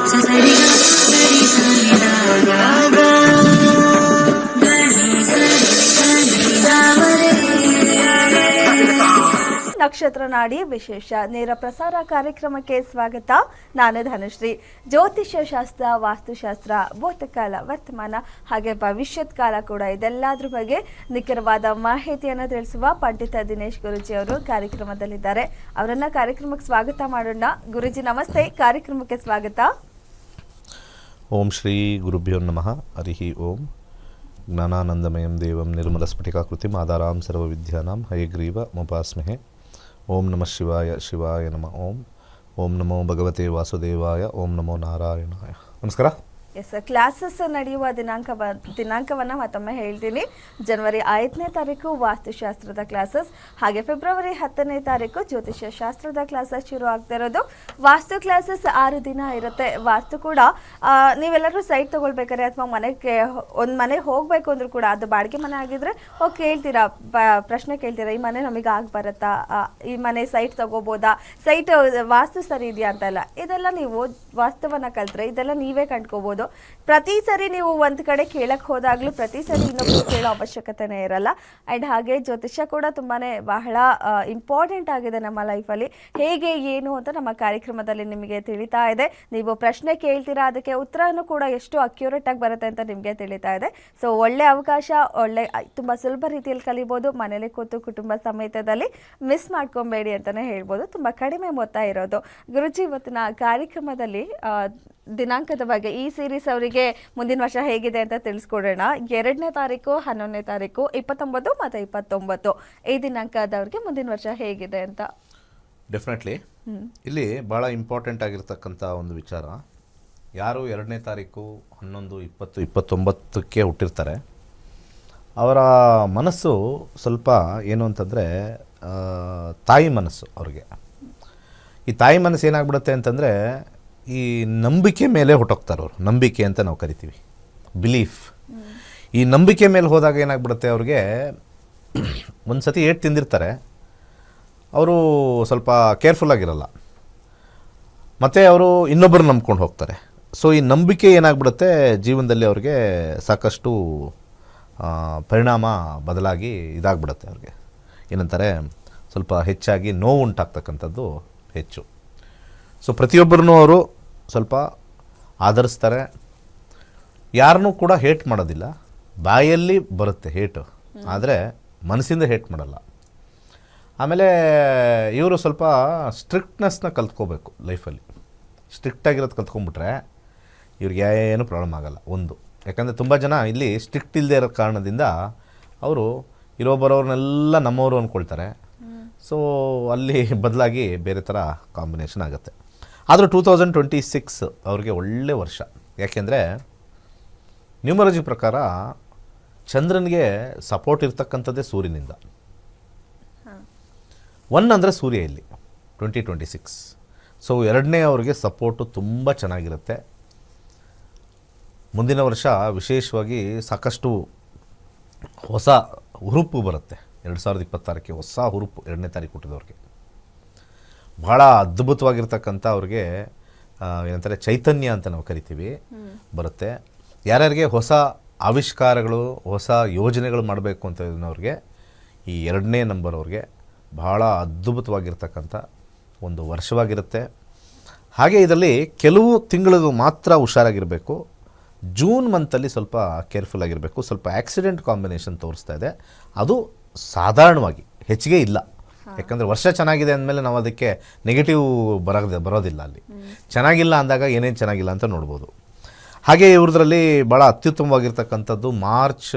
ನಕ್ಷತ್ರ ನಾಡಿ ವಿಶೇಷ ನೇರ ಪ್ರಸಾರ ಕಾರ್ಯಕ್ರಮಕ್ಕೆ ಸ್ವಾಗತ. ನಾನು ಧನುಶ್ರೀ. ಜ್ಯೋತಿಷ್ಯ ಶಾಸ್ತ್ರ, ವಾಸ್ತುಶಾಸ್ತ್ರ, ಭೂತಕಾಲ, ವರ್ತಮಾನ ಹಾಗೆ ಭವಿಷ್ಯತ್ ಕಾಲ ಕೂಡ ಇದೆಲ್ಲದ್ರ ಬಗ್ಗೆ ನಿಖರವಾದ ಮಾಹಿತಿಯನ್ನು ತಿಳಿಸುವ ಪಂಡಿತ ದಿನೇಶ್ ಗುರೂಜಿ ಅವರು ಕಾರ್ಯಕ್ರಮದಲ್ಲಿದ್ದಾರೆ. ಅವರನ್ನ ಕಾರ್ಯಕ್ರಮಕ್ಕೆ ಸ್ವಾಗತ ಮಾಡೋಣ. ಗುರೂಜಿ ನಮಸ್ತೆ, ಕಾರ್ಯಕ್ರಮಕ್ಕೆ ಸ್ವಾಗತ. ಓಂ ಶ್ರೀ ಗುರುಭ್ಯೋ ನಮಃ. ಹರಿ ಓಂ. ಜ್ಞಾನಾನಂದಮಯಂ ದೇವಂ ನಿರ್ಮಲ ಸ್ಫಟಿಕಾಕೃತಿಂ ಆಧಾರಾಂ ಸರ್ವವಿದ್ಯಾನಾಂ ಹಯಗ್ರೀವ ಮುಪಾಸ್ಮಹೆ. ಓಂ ನಮಃ ಶಿವಾಯ. ಶಿವಾಯ ನಮಃ. ಓಂ ನಮೋ ಭಗವತೆ ವಾಸುದೇವಾಯ. ಓಂ ನಮೋ ನಾರಾಯಣಾಯ. ನಮಸ್ಕಾರ. ಎಸ್, ಕ್ಲಾಸಸ್ ನಡೆಯುವ ದಿನಾಂಕವನ್ನು ಮತ್ತೊಮ್ಮೆ ಹೇಳ್ತೀನಿ. ಜನವರಿ 5ನೇ ತಾರೀಕು ವಾಸ್ತುಶಾಸ್ತ್ರದ ಕ್ಲಾಸಸ್, ಹಾಗೆ ಫೆಬ್ರವರಿ 10ನೇ ತಾರೀಕು ಜ್ಯೋತಿಷ್ಯ ಶಾಸ್ತ್ರದ ಕ್ಲಾಸಸ್ ಶುರು ಆಗ್ತಾ ಇರೋದು. ವಾಸ್ತು ಕ್ಲಾಸಸ್ 6 ದಿನ ಇರುತ್ತೆ. ವಾಸ್ತು ಕೂಡ ನೀವೆಲ್ಲರೂ ಸೈಟ್ ತಗೊಳ್ಬೇಕಾರೆ ಅಥವಾ ಒಂದು ಮನೆಗೆ ಹೋಗಬೇಕು ಅಂದ್ರೂ ಕೂಡ, ಅದು ಬಾಡಿಗೆ ಮನೆ ಆಗಿದ್ರೆ ಕೇಳ್ತೀರಾ, ಪ್ರಶ್ನೆ ಕೇಳ್ತೀರಾ, ಈ ಮನೆ ನಮಗೆ ಆಗಿ ಬರುತ್ತಾ, ಈ ಮನೆ ಸೈಟ್ ತಗೋಬೋದಾ, ಸೈಟ್ ವಾಸ್ತು ಸರಿ ಇದೆಯಾ ಅಂತೆಲ್ಲ. ಇದೆಲ್ಲ ನೀವು ವಾಸ್ತವನ ಕಲ್ತ್ರೆ ಇದೆಲ್ಲ ನೀವೇ ಕಂಡ್ಕೋಬಹುದು. ಪ್ರತಿ ಸರಿ ನೀವು ಒಂದ್ ಕಡೆ ಕೇಳಕ್ ಹೋದಾಗ್ಲೂ ಪ್ರತಿ ಸರಿ ಇನ್ನೊಬ್ರು ಕೇಳೋ ಅವಶ್ಯಕತೆನೇ ಇರಲ್ಲ. ಅಂಡ್ ಹಾಗೆ ಜ್ಯೋತಿಷ್ಯ ಕೂಡ ತುಂಬಾನೇ ಬಹಳ ಇಂಪಾರ್ಟೆಂಟ್ ಆಗಿದೆ ನಮ್ಮ ಲೈಫಲ್ಲಿ. ಹೇಗೆ ಏನು ಅಂತ ನಮ್ಮ ಕಾರ್ಯಕ್ರಮದಲ್ಲಿ ನಿಮಗೆ ತಿಳಿತಾ ಇದೆ. ನೀವು ಪ್ರಶ್ನೆ ಕೇಳ್ತೀರಾ, ಅದಕ್ಕೆ ಉತ್ತರನೂ ಕೂಡ ಎಷ್ಟು ಅಕ್ಯುರೇಟ್ ಆಗಿ ಬರುತ್ತೆ ಅಂತ ನಿಮಗೆ ತಿಳಿತಾ ಇದೆ. ಸೊ ಒಳ್ಳೆ ಅವಕಾಶ, ತುಂಬಾ ಸುಲಭ ರೀತಿಯಲ್ಲಿ ಕಲಿಬಹುದು. ಮನೇಲಿ ಕೂತು ಕುಟುಂಬ ಸಮೇತದಲ್ಲಿ ಮಿಸ್ ಮಾಡ್ಕೊಬೇಡಿ ಅಂತಾನೆ ಹೇಳ್ಬೋದು. ತುಂಬಾ ಕಡಿಮೆ ಮೊತ್ತ ಇರೋದು. ಗುರುಜಿ, ಇವತ್ತಿನ ಕಾರ್ಯಕ್ರಮದಲ್ಲಿ ದಿನಾಂಕದ ಬಗ್ಗೆ, ಈ ಸೀರೀಸ್ ಅವರಿಗೆ ಮುಂದಿನ ವರ್ಷ ಹೇಗಿದೆ ಅಂತ ತಿಳಿಸ್ಕೊಡೋಣ. 2ನೇ ತಾರೀಕು, 11ನೇ ತಾರೀಕು, 29 ಮತ್ತು 29 ಈ ದಿನಾಂಕದವ್ರಿಗೆ ಮುಂದಿನ ವರ್ಷ ಹೇಗಿದೆ ಅಂತ. ಡೆಫಿನೆಟ್ಲಿ ಇಲ್ಲಿ ಭಾಳ ಇಂಪಾರ್ಟೆಂಟ್ ಆಗಿರ್ತಕ್ಕಂಥ ಒಂದು ವಿಚಾರ, ಯಾರು 2ನೇ ತಾರೀಕು, 11, 20, 29ಕ್ಕೆ ಹುಟ್ಟಿರ್ತಾರೆ, ಅವರ ಮನಸ್ಸು ಸ್ವಲ್ಪ ಏನು ಅಂತಂದರೆ ತಾಯಿ ಮನಸ್ಸು ಅವ್ರಿಗೆ. ಈ ತಾಯಿ ಮನಸ್ಸು ಏನಾಗ್ಬಿಡುತ್ತೆ ಅಂತಂದರೆ, ಈ ನಂಬಿಕೆ ಮೇಲೆ ಹೊಟ್ಟೋಗ್ತಾರೆ ಅವರು. ನಂಬಿಕೆ ಅಂತ ನಾವು ಕರಿತೀವಿ, ಬಿಲೀಫ್. ಈ ನಂಬಿಕೆ ಮೇಲೆ ಹೋದಾಗ ಏನಾಗ್ಬಿಡುತ್ತೆ, ಅವ್ರಿಗೆ ಒಂದು ಸತಿ ಏಟು ತಿಂದಿರ್ತಾರೆ, ಅವರು ಸ್ವಲ್ಪ ಕೇರ್ಫುಲ್ಲಾಗಿರಲ್ಲ, ಮತ್ತು ಅವರು ಇನ್ನೊಬ್ಬರು ನಂಬ್ಕೊಂಡು ಹೋಗ್ತಾರೆ. ಸೊ ಈ ನಂಬಿಕೆ ಏನಾಗ್ಬಿಡುತ್ತೆ ಜೀವನದಲ್ಲಿ ಅವ್ರಿಗೆ ಸಾಕಷ್ಟು ಪರಿಣಾಮ ಬದಲಾಗಿ ಇದಾಗ್ಬಿಡುತ್ತೆ. ಅವ್ರಿಗೆ ಏನಂತಾರೆ, ಸ್ವಲ್ಪ ಹೆಚ್ಚಾಗಿ ನೋವು ಉಂಟಾಗ್ತಕ್ಕಂಥದ್ದು ಹೆಚ್ಚು. ಸೊ ಪ್ರತಿಯೊಬ್ಬರನ್ನೂ ಅವರು ಸ್ವಲ್ಪ ಆಧರಿಸ್ತಾರೆ. ಯಾರನ್ನೂ ಕೂಡ ಹೇಟ್ ಮಾಡೋದಿಲ್ಲ. ಬಾಯಲ್ಲಿ ಬರುತ್ತೆ ಹೇಟು, ಆದರೆ ಮನಸ್ಸಿಂದ ಹೇಟ್ ಮಾಡಲ್ಲ. ಆಮೇಲೆ ಇವರು ಸ್ವಲ್ಪ ಸ್ಟ್ರಿಕ್ಟ್ನೆಸ್ನ ಕಲ್ತ್ಕೋಬೇಕು ಲೈಫಲ್ಲಿ. ಸ್ಟ್ರಿಕ್ಟಾಗಿರೋದು ಕಲ್ತ್ಕೊಂಡ್ಬಿಟ್ರೆ ಇವ್ರಿಗೆ ಏನು ಪ್ರಾಬ್ಲಮ್ ಆಗೋಲ್ಲ. ಒಂದು, ಯಾಕಂದರೆ ತುಂಬ ಜನ ಇಲ್ಲಿ ಸ್ಟ್ರಿಕ್ಟ್ ಇಲ್ಲದೆ ಇರೋ ಕಾರಣದಿಂದ ಅವರು ಇರೋ ಬರೋರನ್ನೆಲ್ಲ ನಮ್ಮವರು ಅಂದ್ಕೊಳ್ತಾರೆ. ಸೊ ಅಲ್ಲಿ ಬದಲಾಗಿ ಬೇರೆ ಥರ ಕಾಂಬಿನೇಷನ್ ಆಗುತ್ತೆ. ಆದರೂ 2026 ಅವ್ರಿಗೆ ಒಳ್ಳೆ ವರ್ಷ. ಯಾಕೆಂದರೆ ನ್ಯೂಮರಾಲಜಿ ಪ್ರಕಾರ ಚಂದ್ರನಿಗೆ ಸಪೋರ್ಟ್ ಇರ್ತಕ್ಕಂಥದ್ದೇ ಸೂರ್ಯನಿಂದ. 1 ಅಂದರೆ ಸೂರ್ಯ ಇಲ್ಲಿ 2026. ಸೊ 2ನೇ ಅವ್ರಿಗೆ ಸಪೋರ್ಟು ತುಂಬ ಚೆನ್ನಾಗಿರುತ್ತೆ. ಮುಂದಿನ ವರ್ಷ ವಿಶೇಷವಾಗಿ ಸಾಕಷ್ಟು ಹೊಸ ಹುರುಪು ಬರುತ್ತೆ. 2026ಕ್ಕೆ ಹೊಸ ಹುರುಪು 2ನೇ ತಾರೀಕು ಹುಟ್ಟಿದವ್ರಿಗೆ ಭಾಳ ಅದ್ಭುತವಾಗಿರ್ತಕ್ಕಂಥ ಅವ್ರಿಗೆ ಏನಂತಾರೆ ಚೈತನ್ಯ ಅಂತ ನಾವು ಕರಿತೀವಿ ಬರುತ್ತೆ. ಯಾರ್ಯಾರಿಗೆ ಹೊಸ ಆವಿಷ್ಕಾರಗಳು, ಹೊಸ ಯೋಜನೆಗಳು ಮಾಡಬೇಕು ಅಂತ ಅವ್ರಿಗೆ ಈ 2ನೇ ನಂಬರ್ ಅವ್ರಿಗೆ ಭಾಳ ಅದ್ಭುತವಾಗಿರ್ತಕ್ಕಂಥ ಒಂದು ವರ್ಷವಾಗಿರುತ್ತೆ. ಹಾಗೆ ಇದರಲ್ಲಿ ಕೆಲವು ತಿಂಗಳಿಗೂ ಮಾತ್ರ ಹುಷಾರಾಗಿರಬೇಕು. ಜೂನ್ ಮಂತಲ್ಲಿ ಸ್ವಲ್ಪ ಕೇರ್ಫುಲ್ ಆಗಿರಬೇಕು. ಸ್ವಲ್ಪ ಆಕ್ಸಿಡೆಂಟ್ ಕಾಂಬಿನೇಷನ್ ತೋರಿಸ್ತಾ ಇದೆ. ಅದು ಸಾಧಾರಣವಾಗಿ, ಹೆಚ್ಚಿಗೆ ಇಲ್ಲ. ಯಾಕಂದರೆ ವರ್ಷ ಚೆನ್ನಾಗಿದೆ ಅಂದಮೇಲೆ ನಾವು ಅದಕ್ಕೆ ನೆಗೆಟಿವ್ ಬರೋದಿಲ್ಲ. ಅಲ್ಲಿ ಚೆನ್ನಾಗಿಲ್ಲ ಅಂದಾಗ ಏನೇನು ಚೆನ್ನಾಗಿಲ್ಲ ಅಂತ ನೋಡ್ಬೋದು. ಹಾಗೆ ಇವ್ರದ್ರಲ್ಲಿ ಭಾಳ ಅತ್ಯುತ್ತಮವಾಗಿರ್ತಕ್ಕಂಥದ್ದು ಮಾರ್ಚ್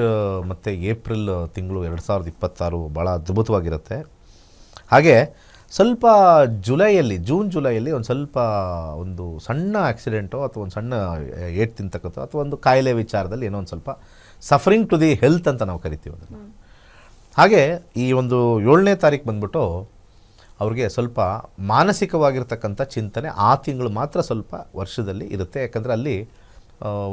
ಮತ್ತು ಏಪ್ರಿಲ್ ತಿಂಗಳು 2026 ಭಾಳ ಅದ್ಭುತವಾಗಿರುತ್ತೆ. ಹಾಗೆ ಸ್ವಲ್ಪ ಜೂನ್ ಜುಲೈಯಲ್ಲಿ ಒಂದು ಸ್ವಲ್ಪ ಒಂದು ಸಣ್ಣ ಆಕ್ಸಿಡೆಂಟು ಅಥವಾ ಒಂದು ಸಣ್ಣ ಏಟ್ ತಿಂತಕ್ಕಂಥ ಅಥವಾ ಒಂದು ಕಾಯಿಲೆ ವಿಚಾರದಲ್ಲಿ ಏನೋ ಒಂದು ಸ್ವಲ್ಪ ಸಫರಿಂಗ್ ಟು ದಿ ಹೆಲ್ತ್ ಅಂತ ನಾವು ಕರಿತೀವಿ ಅದನ್ನು. ಹಾಗೆ ಈ ಒಂದು 7ನೇ ತಾರೀಕು ಬಂದ್ಬಿಟ್ಟು ಅವ್ರಿಗೆ ಸ್ವಲ್ಪ ಮಾನಸಿಕವಾಗಿರ್ತಕ್ಕಂಥ ಚಿಂತನೆ ಆ ತಿಂಗಳು ಮಾತ್ರ ಸ್ವಲ್ಪ ವರ್ಷದಲ್ಲಿ ಇರುತ್ತೆ. ಯಾಕಂದರೆ ಅಲ್ಲಿ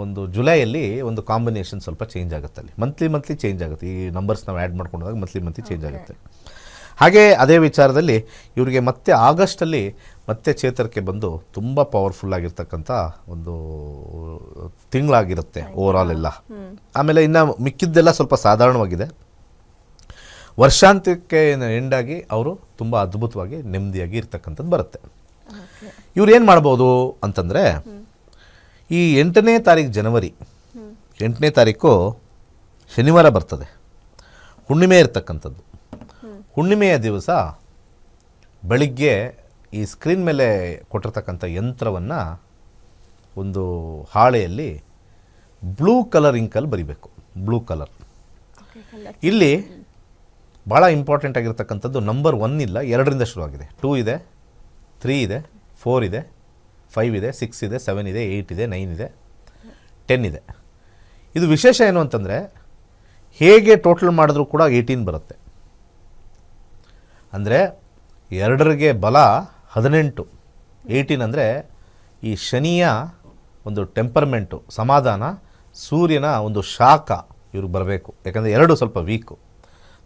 ಒಂದು ಜುಲೈಯಲ್ಲಿ ಒಂದು ಕಾಂಬಿನೇಷನ್ ಸ್ವಲ್ಪ ಚೇಂಜ್ ಆಗುತ್ತೆ. ಅಲ್ಲಿ ಮಂತ್ಲಿ ಚೇಂಜ್ ಆಗುತ್ತೆ. ಈ ನಂಬರ್ಸ್ ನಾವು ಆ್ಯಡ್ ಮಾಡ್ಕೊಂಡಾಗ ಮಂತ್ಲಿ ಚೇಂಜ್ ಆಗುತ್ತೆ. ಹಾಗೆ ಅದೇ ವಿಚಾರದಲ್ಲಿ ಇವರಿಗೆ ಮತ್ತೆ ಆಗಸ್ಟಲ್ಲಿ ಮತ್ತೆ ಚೇತರಿಕೆ ಬಂದು ತುಂಬ ಪವರ್ಫುಲ್ ಆಗಿರ್ತಕ್ಕಂಥ ಒಂದು ತಿಂಗಳಾಗಿರುತ್ತೆ ಓವರಾಲ್ ಎಲ್ಲ. ಆಮೇಲೆ ಇನ್ನು ಮಿಕ್ಕಿದ್ದೆಲ್ಲ ಸ್ವಲ್ಪ ಸಾಧಾರಣವಾಗಿದೆ. ವರ್ಷಾಂತ್ಯಕ್ಕೆ ಎಂಡಾಗಿ ಅವರು ತುಂಬ ಅದ್ಭುತವಾಗಿ ನೆಮ್ಮದಿಯಾಗಿ ಇರ್ತಕ್ಕಂಥದ್ದು ಬರುತ್ತೆ. ಇವ್ರು ಏನು ಮಾಡ್ಬೋದು ಅಂತಂದರೆ, ಈ 8ನೇ ತಾರೀಕು ಜನವರಿ 8ನೇ ತಾರೀಕು ಶನಿವಾರ ಬರ್ತದೆ, ಹುಣ್ಣಿಮೆ ಇರ್ತಕ್ಕಂಥದ್ದು. ಹುಣ್ಣಿಮೆಯ ದಿವಸ ಬೆಳಿಗ್ಗೆ ಈ ಸ್ಕ್ರೀನ್ ಮೇಲೆ ಕೊಟ್ಟಿರ್ತಕ್ಕಂಥ ಯಂತ್ರವನ್ನು ಒಂದು ಹಾಳೆಯಲ್ಲಿ ಬ್ಲೂ ಕಲರ್ ಇಂಕಲ್ಲಿ ಬರಿಬೇಕು. ಬ್ಲೂ ಕಲರ್ ಇಲ್ಲಿ ಭಾಳ ಇಂಪಾರ್ಟೆಂಟ್ ಆಗಿರ್ತಕ್ಕಂಥದ್ದು ನಂಬರ್ 1 ಇಲ್ಲ, 2ರಿಂದ ಶುರುವಾಗಿದೆ. 2 ಇದೆ, 3 ಇದೆ, 4 ಇದೆ, 5 ಇದೆ, 6 ಇದೆ, 7 ಇದೆ, 8 ಇದೆ, 9 ಇದೆ, 10 ಇದೆ. ಇದು ವಿಶೇಷ ಏನು ಅಂತಂದರೆ, ಹೇಗೆ ಟೋಟಲ್ ಮಾಡಿದ್ರೂ ಕೂಡ 18 ಬರುತ್ತೆ. ಅಂದರೆ 2ರಿಗೆ ಬಲ 18, 18 ಅಂದರೆ ಈ ಶನಿಯ ಒಂದು ಟೆಂಪರ್ಮೆಂಟು, ಸಮಾಧಾನ, ಸೂರ್ಯನ ಒಂದು ಶಾಖ ಇವ್ರಿಗೆ ಬರಬೇಕು. ಯಾಕಂದರೆ 2 ಸ್ವಲ್ಪ ವೀಕು.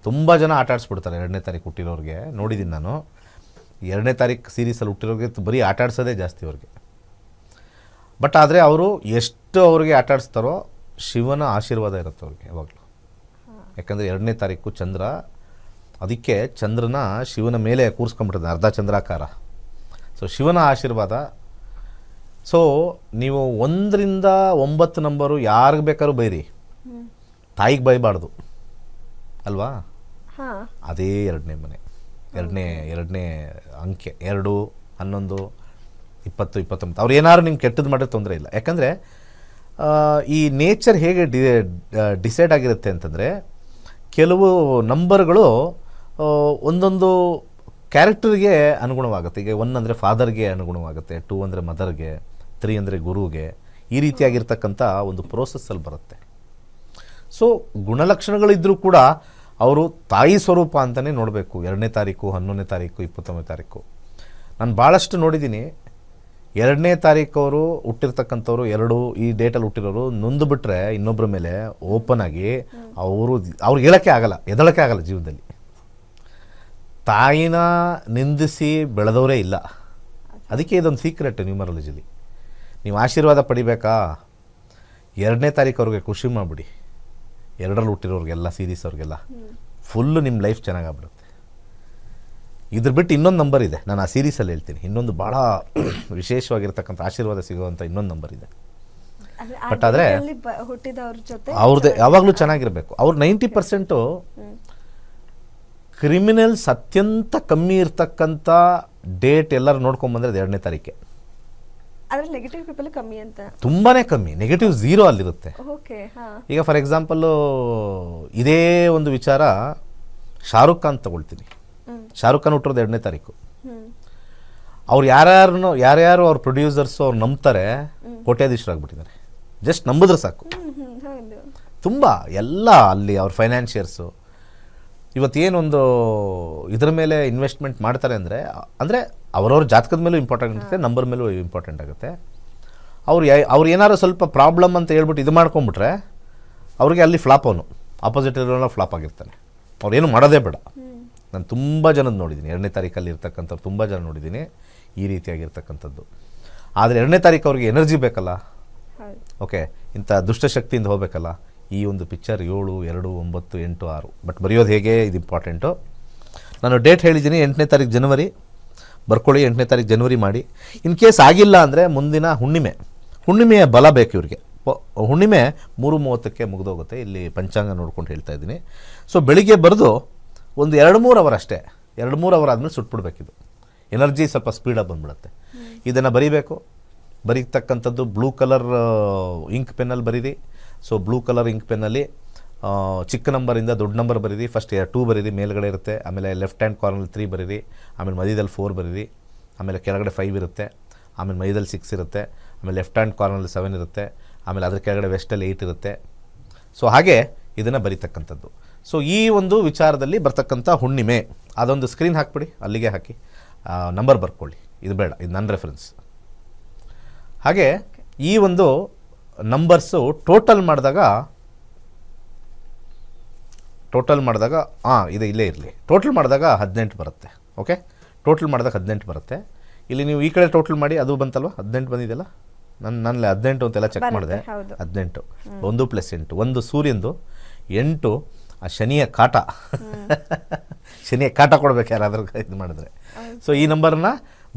ತುಂಬ ಜನ ಆಟ ಆಡಿಸ್ಬಿಡ್ತಾರೆ 2ನೇ ತಾರೀಕು ಹುಟ್ಟಿರೋರಿಗೆ, ನೋಡಿದ್ದೀನಿ ನಾನು. 2ನೇ ತಾರೀಕು ಸೀರೀಸಲ್ಲಿ ಹುಟ್ಟಿರೋರಿಗೆ ಬರೀ ಆಟ ಆಡಿಸೋದೇ ಜಾಸ್ತಿ ಅವ್ರಿಗೆ. ಬಟ್ ಆದರೆ ಅವರು ಎಷ್ಟು ಅವ್ರಿಗೆ ಆಟ ಆಡಿಸ್ತಾರೋ ಶಿವನ ಆಶೀರ್ವಾದ ಇರುತ್ತೆ ಅವ್ರಿಗೆ ಯಾವಾಗಲೂ. ಯಾಕಂದರೆ 2ನೇ ತಾರೀಕು ಚಂದ್ರ, ಅದಕ್ಕೆ ಚಂದ್ರನ ಶಿವನ ಮೇಲೆ ಕೂರಿಸ್ಕೊಂಡ್ಬಿಟ್ಟಿದೆ, ಅರ್ಧ ಚಂದ್ರಾಕಾರ. ಸೊ ಶಿವನ ಆಶೀರ್ವಾದ. ಸೊ ನೀವು 1ರಿಂದ 9 ನಂಬರು ಯಾರಿಗೆ ಬೇಕಾದ್ರೂ ಬೈರಿ, ತಾಯಿಗೆ ಬೈಬಾರ್ದು ಅಲ್ವಾ? ಅದೇ 2ನೇ ಮನೆ, ಎರಡನೇ ಅಂಕೆ 2, 11, 20, 29. ಅವ್ರು ಏನಾದ್ರು ನಿಮ್ಗೆ ಕೆಟ್ಟದ್ದು ಮಾಡಿದ್ರೆ ತೊಂದರೆ ಇಲ್ಲ. ಯಾಕಂದರೆ ಈ ನೇಚರ್ ಹೇಗೆ ಡಿಸೈಡ್ ಆಗಿರುತ್ತೆ ಅಂತಂದರೆ, ಕೆಲವು ನಂಬರ್ಗಳು ಒಂದೊಂದು ಕ್ಯಾರೆಕ್ಟರ್ಗೆ ಅನುಗುಣವಾಗುತ್ತೆ. ಈಗ 1 ಅಂದರೆ ಫಾದರ್ಗೆ ಅನುಗುಣವಾಗುತ್ತೆ, 2 ಅಂದರೆ ಮದರ್ಗೆ, 3 ಅಂದರೆ ಗುರುಗೆ. ಈ ರೀತಿಯಾಗಿರ್ತಕ್ಕಂಥ ಒಂದು ಪ್ರೋಸೆಸ್ಸಲ್ಲಿ ಬರುತ್ತೆ. ಸೊ ಗುಣಲಕ್ಷಣಗಳಿದ್ದರೂ ಕೂಡ ಅವರು ತಾಯಿ ಸ್ವರೂಪ ಅಂತಲೇ ನೋಡಬೇಕು. 2ನೇ ತಾರೀಕು, 11ನೇ ತಾರೀಕು, 29ನೇ ತಾರೀಕು. ನಾನು ಭಾಳಷ್ಟು ನೋಡಿದ್ದೀನಿ, 2ನೇ ತಾರೀಕು ಅವರು ಹುಟ್ಟಿರ್ತಕ್ಕಂಥವ್ರು, 2 ಈ ಡೇಟಲ್ಲಿ ಹುಟ್ಟಿರೋರು ನೊಂದು ಬಿಟ್ಟರೆ ಇನ್ನೊಬ್ಬರ ಮೇಲೆ ಓಪನ್ ಆಗಿ ಅವ್ರಿಗೆ ಹೇಳೋಕ್ಕೆ ಆಗಲ್ಲ, ಎದಳಕ್ಕೆ ಆಗಲ್ಲ ಜೀವನದಲ್ಲಿ. ತಾಯಿನ ನಿಂದಿಸಿ ಬೆಳೆದವರೇ ಇಲ್ಲ. ಅದಕ್ಕೆ ಇದೊಂದು ಸೀಕ್ರೆಟ್ ನ್ಯೂಮರಾಲಜಿಲಿ. ನೀವು ಆಶೀರ್ವಾದ ಪಡಿಬೇಕಾ, 2ನೇ ತಾರೀಕು ಅವ್ರಿಗೆ ಖುಷಿ ಮಾಡಿಬಿಡಿ. 2ರಲ್ಲಿ ಹುಟ್ಟಿರೋರಿಗೆಲ್ಲ, ಸೀರೀಸ್ ಅವ್ರಿಗೆಲ್ಲ ಫುಲ್ಲು ನಿಮ್ಮ ಲೈಫ್ ಚೆನ್ನಾಗಾಗ್ಬಿಡುತ್ತೆ. ಇದ್ರ ಬಿಟ್ಟು ಇನ್ನೊಂದು ನಂಬರ್ ಇದೆ, ನಾನು ಆ ಸೀರೀಸಲ್ಲಿ ಹೇಳ್ತೀನಿ. ಇನ್ನೊಂದು ಭಾಳ ವಿಶೇಷವಾಗಿರ್ತಕ್ಕಂಥ ಆಶೀರ್ವಾದ ಸಿಗುವಂಥ ಇನ್ನೊಂದು ನಂಬರ್ ಇದೆ. ಬಟ್ ಆದರೆ ಅವ್ರದ್ದೇ ಯಾವಾಗಲೂ ಚೆನ್ನಾಗಿರಬೇಕು. ಅವ್ರು 90% ಕ್ರಿಮಿನಲ್ಸ್ ಅತ್ಯಂತ ಕಮ್ಮಿ ಇರ್ತಕ್ಕಂಥ ಡೇಟ್ ಎಲ್ಲರೂ ನೋಡ್ಕೊಂಬಂದ್ರೆ ಅದು 2ನೇ ತಾರೀಕೆ. ನೆಗೆಟಿವ್ ಪೀಪಲ್ ಕಮ್ಮಿ ಅಂತ, ತುಂಬಾ ಕಮ್ಮಿ. ನೆಗೆಟಿವ್ 0 ಅಲ್ಲಿರುತ್ತೆ. ಈಗ ಫಾರ್ ಎಕ್ಸಾಂಪಲ್ಲು ಇದೇ ಒಂದು ವಿಚಾರ ಶಾರುಖ್ ಖಾನ್ ತಗೊಳ್ತೀನಿ. ಶಾರುಖ್ ಖಾನ್ ಹುಟ್ಟಿರೋದು 2ನೇ ತಾರೀಕು. ಅವ್ರು ಯಾರ್ಯಾರು ಅವ್ರ ಪ್ರೊಡ್ಯೂಸರ್ಸು ಅವ್ರು ನಂಬ್ತಾರೆ, ಕೋಟ್ಯಾಧೀಶರಾಗ್ಬಿಟ್ಟಿದ್ದಾರೆ. ಜಸ್ಟ್ ನಂಬಿದ್ರೆ ಸಾಕು. ತುಂಬ ಎಲ್ಲ ಅಲ್ಲಿ ಅವ್ರ ಫೈನಾನ್ಷಿಯರ್ಸು ಇವತ್ತೇನೊಂದು ಇದ್ರ ಮೇಲೆ ಇನ್ವೆಸ್ಟ್ಮೆಂಟ್ ಮಾಡ್ತಾರೆ ಅಂದರೆ ಅವರವ್ರ ಜಾತಕದ ಮೇಲೂ ಇಂಪಾರ್ಟೆಂಟ್ ಆಗುತ್ತೆ, ನಂಬರ್ ಮೇಲೂ ಇಂಪಾರ್ಟೆಂಟ್ ಆಗುತ್ತೆ. ಅವ್ರು ಏನಾದ್ರು ಸ್ವಲ್ಪ ಪ್ರಾಬ್ಲಮ್ ಅಂತ ಹೇಳ್ಬಿಟ್ಟು ಇದು ಮಾಡ್ಕೊಂಬಿಟ್ರೆ ಅವ್ರಿಗೆ ಅಲ್ಲಿ ಫ್ಲಾಪ್, ಅವನು ಆಪೋಸಿಟ್ ಇರೋಲ್ಲ ಫ್ಲಾಪ್ ಆಗಿರ್ತಾನೆ. ಅವ್ರೇನು ಮಾಡೋದೇ ಬೇಡ. ನಾನು ತುಂಬ ಜನದ ನೋಡಿದ್ದೀನಿ, 2ನೇ ತಾರೀಕಲ್ಲಿ ಇರ್ತಕ್ಕಂಥವ್ರು ತುಂಬ ಜನ ನೋಡಿದ್ದೀನಿ ಈ ರೀತಿಯಾಗಿರ್ತಕ್ಕಂಥದ್ದು. ಆದರೆ 2ನೇ ತಾರೀಕು ಅವ್ರಿಗೆ ಎನರ್ಜಿ ಬೇಕಲ್ಲ, ಓಕೆ, ಇಂಥ ದುಷ್ಟಶಕ್ತಿಯಿಂದ ಹೋಗಬೇಕಲ್ಲ. ಈ ಒಂದು ಪಿಕ್ಚರ್ 7, 2, 9, 8, 6 ಬಟ್ ಬರೆಯೋದು ಹೇಗೆ ಇದು ಇಂಪಾರ್ಟೆಂಟು. ನಾನು ಡೇಟ್ ಹೇಳಿದ್ದೀನಿ, 8ನೇ ತಾರೀಕು ಜನವರಿ ಬರ್ಕೊಳ್ಳಿ. 8ನೇ ತಾರೀಕು ಜನವರಿ ಮಾಡಿ. ಇನ್ ಕೇಸ್ ಆಗಿಲ್ಲ ಅಂದರೆ ಮುಂದಿನ ಹುಣ್ಣಿಮೆಯ ಬಲ ಬೇಕು ಇವ್ರಿಗೆ. ಹುಣ್ಣಿಮೆ 3:30ಕ್ಕೆ ಮುಗಿದೋಗುತ್ತೆ. ಇಲ್ಲಿ ಪಂಚಾಂಗ ನೋಡ್ಕೊಂಡು ಹೇಳ್ತಾ ಇದ್ದೀನಿ. ಸೊ ಬೆಳಿಗ್ಗೆ ಬರೆದು ಒಂದು 2-3 ಅವರ್ ಅಷ್ಟೇ, 2-3 ಅವರ್ ಆದಮೇಲೆ ಸುಟ್ಬಿಡ್ಬೇಕಿದು. ಎನರ್ಜಿ ಸ್ವಲ್ಪ ಸ್ಪೀಡಾಗಿ ಬಂದ್ಬಿಡುತ್ತೆ. ಇದನ್ನು ಬರೀಬೇಕು. ಬರೀತಕ್ಕಂಥದ್ದು ಬ್ಲೂ ಕಲರ್ ಇಂಕ್ ಪೆನ್ನಲ್ಲಿ ಬರೀರಿ. ಸೊ ಬ್ಲೂ ಕಲರ್ ಇಂಕ್ ಪೆನ್ನಲ್ಲಿ ಚಿಕ್ಕ ನಂಬರಿಂದ ದೊಡ್ಡ ನಂಬರ್ ಬರೀರಿ. ಫಸ್ಟ್ 2 ಬರೀರಿ, ಮೇಲ್ಗಡೆ ಇರುತ್ತೆ. ಆಮೇಲೆ ಲೆಫ್ಟ್ ಹ್ಯಾಂಡ್ ಕಾರ್ನಲ್ಲಿ 3 ಬರೀರಿ. ಆಮೇಲೆ ಮಧ್ಯದಲ್ಲಿ 4 ಬರೀರಿ. ಆಮೇಲೆ ಕೆಳಗಡೆ 5 ಇರುತ್ತೆ. ಆಮೇಲೆ ಮಧ್ಯದಲ್ಲಿ 6 ಇರುತ್ತೆ. ಆಮೇಲೆ ಲೆಫ್ಟ್ ಹ್ಯಾಂಡ್ ಕಾರ್ನಲ್ಲಿ 7 ಇರುತ್ತೆ. ಆಮೇಲೆ ಅದ್ರ ಕೆಳಗಡೆ ವೆಸ್ಟಲ್ಲಿ 8 ಇರುತ್ತೆ. ಸೊ ಹಾಗೆ ಇದನ್ನು ಬರೀತಕ್ಕಂಥದ್ದು. ಸೊ ಈ ಒಂದು ವಿಚಾರದಲ್ಲಿ ಬರ್ತಕ್ಕಂಥ ಹುಣ್ಣಿಮೆ ಅದೊಂದು ಸ್ಕ್ರೀನ್ ಹಾಕ್ಬಿಡಿ, ಅಲ್ಲಿಗೆ ಹಾಕಿ ನಂಬರ್ ಬರ್ಕೊಳ್ಳಿ. ಇದು ಬೇಡ, ಇದು ನನ್ನ ರೆಫರೆನ್ಸ್. ಹಾಗೆ ಈ ಒಂದು ನಂಬರ್ಸು ಟೋಟಲ್ ಮಾಡಿದಾಗ ಇದು ಇಲ್ಲೇ ಇರಲಿ. ಟೋಟಲ್ ಮಾಡಿದಾಗ 18 ಬರುತ್ತೆ. ಓಕೆ, ಟೋಟಲ್ ಮಾಡಿದಾಗ 18 ಬರುತ್ತೆ. ಇಲ್ಲಿ ನೀವು ಈ ಕಡೆ ಟೋಟಲ್ ಮಾಡಿ ಅದು ಬಂತಲ್ವ 18 ಬಂದಿದೆಯಲ್ಲ, ನನ್ನಲ್ಲಿ 18 ಅಂತೆಲ್ಲ ಚೆಕ್ ಮಾಡಿದೆ. ಹೌದು. 18 1 + 8 ಒಂದು ಸೂರ್ಯಂದು 8 ಆ ಶನಿಯ ಕಾಟ ಶನಿಯ ಕಾಟ ಕೊಡ್ಬೇಕು ಯಾರಾದ್ರೂ ಇದು ಮಾಡಿದ್ರೆ. ಸೊ ಈ ನಂಬರ್ನ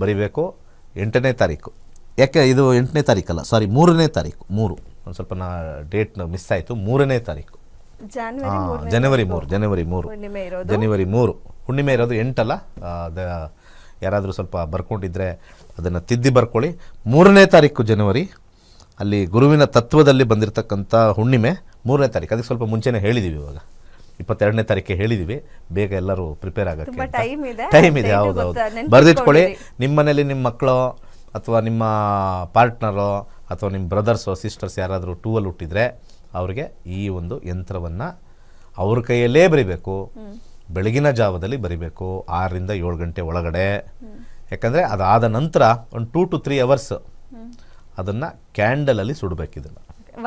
ಬರಿಬೇಕು 8ನೇ ತಾರೀಕು. ಯಾಕೆ ಇದು 8ನೇ ತಾರೀಕಲ್ಲ, ಸಾರಿ 3ನೇ ತಾರೀಕು. 3 ಒಂದು ಸ್ವಲ್ಪ ಡೇಟ್ ಮಿಸ್ ಆಯಿತು. 3ನೇ ತಾರೀಕು ಜನವರಿ 3 ಹುಣ್ಣಿಮೆ ಇರೋದು 8 ಅಲ್ಲ. ಯಾರಾದರೂ ಸ್ವಲ್ಪ ಬರ್ಕೊಂಡಿದ್ರೆ ಅದನ್ನು ತಿದ್ದಿ ಬರ್ಕೊಳ್ಳಿ. 3ನೇ ತಾರೀಕು ಜನವರಿ, ಅಲ್ಲಿ ಗುರುವಿನ ತತ್ವದಲ್ಲಿ ಬಂದಿರತಕ್ಕಂಥ ಹುಣ್ಣಿಮೆ 3ನೇ ತಾರೀಕು. ಅದಕ್ಕೆ ಸ್ವಲ್ಪ ಮುಂಚೆನೇ ಹೇಳಿದ್ದೀವಿ, ಇವಾಗ 22ನೇ ತಾರೀಕೆ ಹೇಳಿದ್ದೀವಿ. ಬೇಗ ಎಲ್ಲರೂ ಪ್ರಿಪೇರ್ ಆಗೋಕ್ಕೆ ಟೈಮ್ ಇದೆ. ಹೌದು, ಬರೆದಿಟ್ಕೊಳ್ಳಿ. ನಿಮ್ಮ ಮನೇಲಿ ನಿಮ್ಮ ಮಕ್ಕಳು ಅಥವಾ ನಿಮ್ಮ ಪಾರ್ಟ್ನರೋ ಅಥವಾ ನಿಮ್ಮ ಬ್ರದರ್ಸೋ ಸಿಸ್ಟರ್ಸ್ ಯಾರಾದರೂ 2 ಹುಟ್ಟಿದ್ರೆ ಅವ್ರಿಗೆ ಈ ಒಂದು ಯಂತ್ರವನ್ನು ಅವ್ರ ಕೈಯಲ್ಲೇ ಬರಿಬೇಕು. ಬೆಳಗಿನ ಜಾವದಲ್ಲಿ ಬರಿಬೇಕು 6ರಿಂದ 7 ಗಂಟೆ ಒಳಗಡೆ. ಯಾಕಂದರೆ ಅದಾದ ನಂತರ ಒಂದು 2 to 3 hours ಅದನ್ನು ಕ್ಯಾಂಡಲಲ್ಲಿ ಸುಡಬೇಕು. ಇದನ್ನು